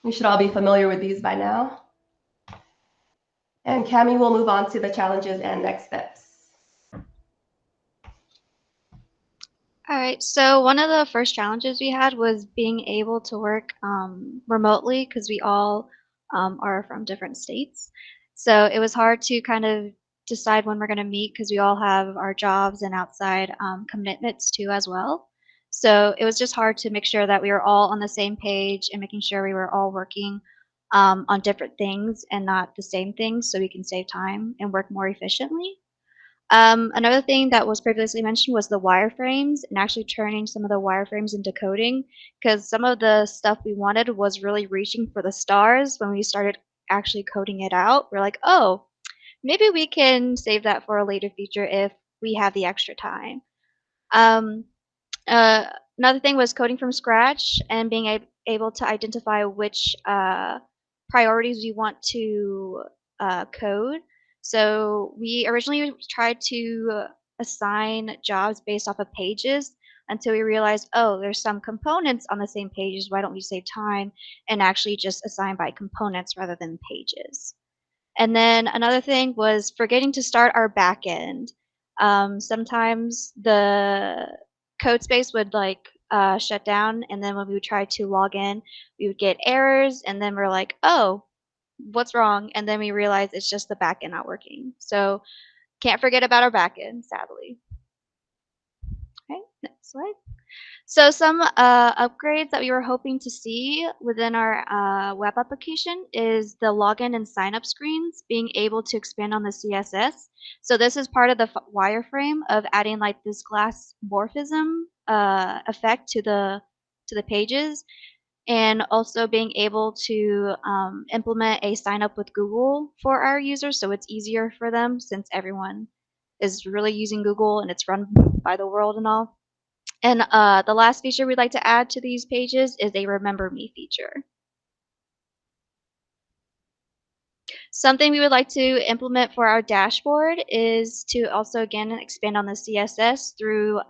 We should all be familiar with these by now. And Cami will move on to the challenges and next steps. All right, so one of the first challenges we had was being able to work remotely because we all are from different states. So it was hard to kind of decide when we're going to meet because we all have our jobs and outside commitments too as well. So it was just hard to make sure that we were all on the same page and making sure we were all working on different things and not the same things so we can save time and work more efficiently. Another thing that was previously mentioned was the wireframes and actually turning some of the wireframes into coding because some of the stuff we wanted was really reaching for the stars when we started actually coding it out. We're like, oh, maybe we can save that for a later feature if we have the extra time. Another thing was coding from scratch and being able to identify which priorities we want to code. So we originally tried to assign jobs based off of pages until we realized, oh, there's some components on the same pages. Why don't we save time and actually just assign by components rather than pages? And then another thing was forgetting to start our backend. Sometimes the code space would shut down, and then when we would try to log in, we would get errors, and then we're like, oh, what's wrong? And then we realize it's just the backend not working. So can't forget about our backend, sadly. Okay, next slide. So some upgrades that we were hoping to see within our web application is the login and sign up screens being able to expand on the CSS. So this is part of the wireframe of adding like this glass morphism effect to the pages, and also being able to implement a sign up with Google for our users so it's easier for them since everyone is really using Google and it's run by the world and all. And the last feature we'd like to add to these pages is a Remember Me feature. Something we would like to implement for our dashboard is to also, again, expand on the CSS through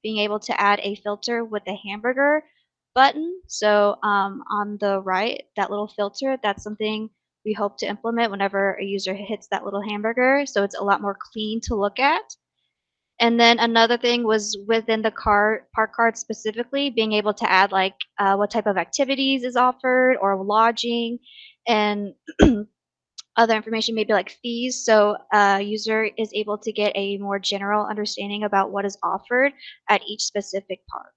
being able to add a filter with a hamburger button. So on the right, that little filter, that's something we hope to implement whenever a user hits that little hamburger. So it's a lot more clean to look at. And then another thing was within the park card specifically, being able to add like what type of activities is offered or lodging and other information, maybe like fees. So a user is able to get a more general understanding about what is offered at each specific park.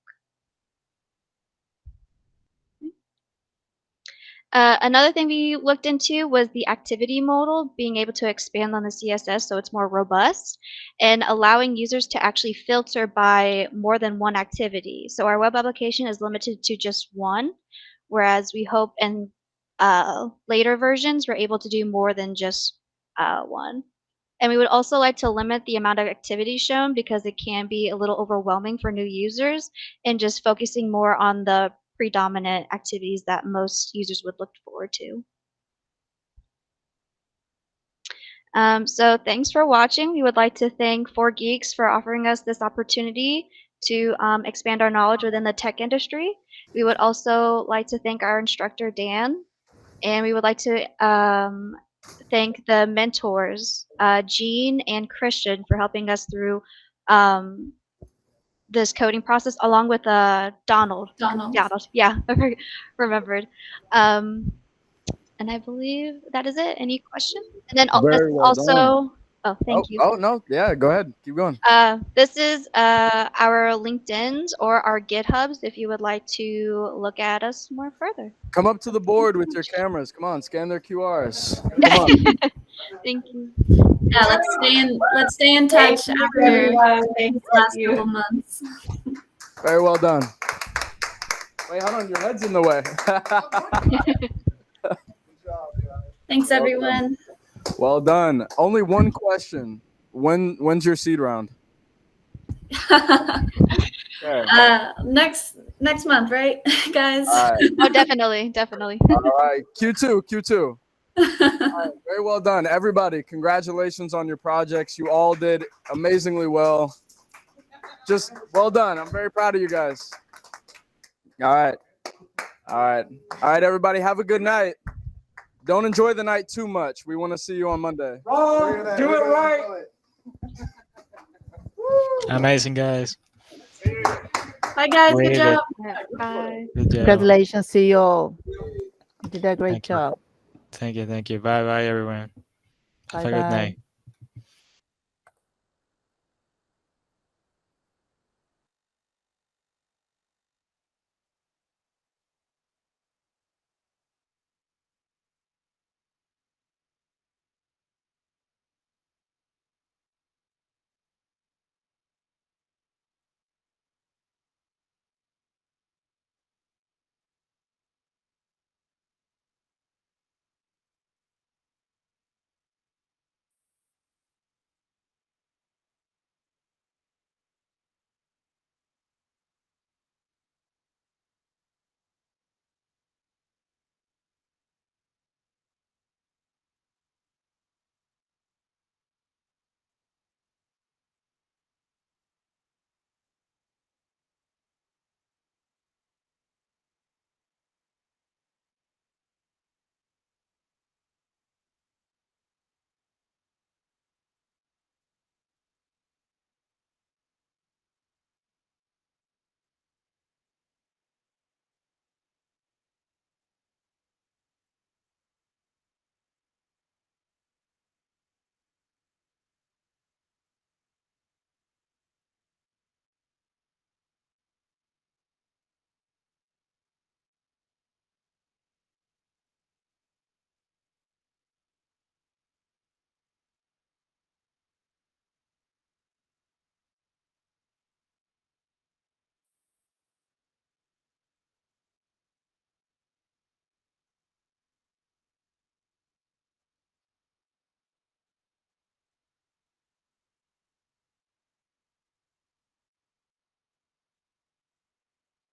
Another thing we looked into was the activity modal, being able to expand on the CSS so it's more robust and allowing users to actually filter by more than one activity. So our web application is limited to just one, whereas we hope in later versions we're able to do more than just one. And we would also like to limit the amount of activities shown because it can be a little overwhelming for new users, and just focusing more on the predominant activities that most users would look forward to. So thanks for watching. We would like to thank 4Geeks for offering us this opportunity to expand our knowledge within the tech industry. We would also like to thank our instructor, Dan, and we would like to thank the mentors, Jean and Christian, for helping us through this coding process, along with Donald. Donald. Yeah, I remembered. And I believe that is it. Any questions? And then Very well also, done. oh, thank you. Oh no, yeah, go ahead, keep going. This is our LinkedIn's or our GitHubs if you would like to look at us more further. Come up to the board with your cameras. Come on, scan their QRs. Come on. Thank you. Yeah, let's stay in touch after these last couple months. Very well done. Wait, hold on, your head's in the way. Thanks, everyone. Well done. Only one question. When's your seed round? Okay. Next month, right, guys? All right. Oh, definitely. All right, Q2. All right, very well done, everybody. Congratulations on your projects. You all did amazingly well. Just well done. I'm very proud of you guys. All right. All right, everybody. Have a good night. Don't enjoy the night too much. We want to see you on Monday. Do it right. Amazing, guys. Bye, guys. Good Made it. job. Bye. Good job. Congratulations to you all. You did a great Thank you. job. Thank you. Bye bye, everyone. Have a good Bye-bye. night.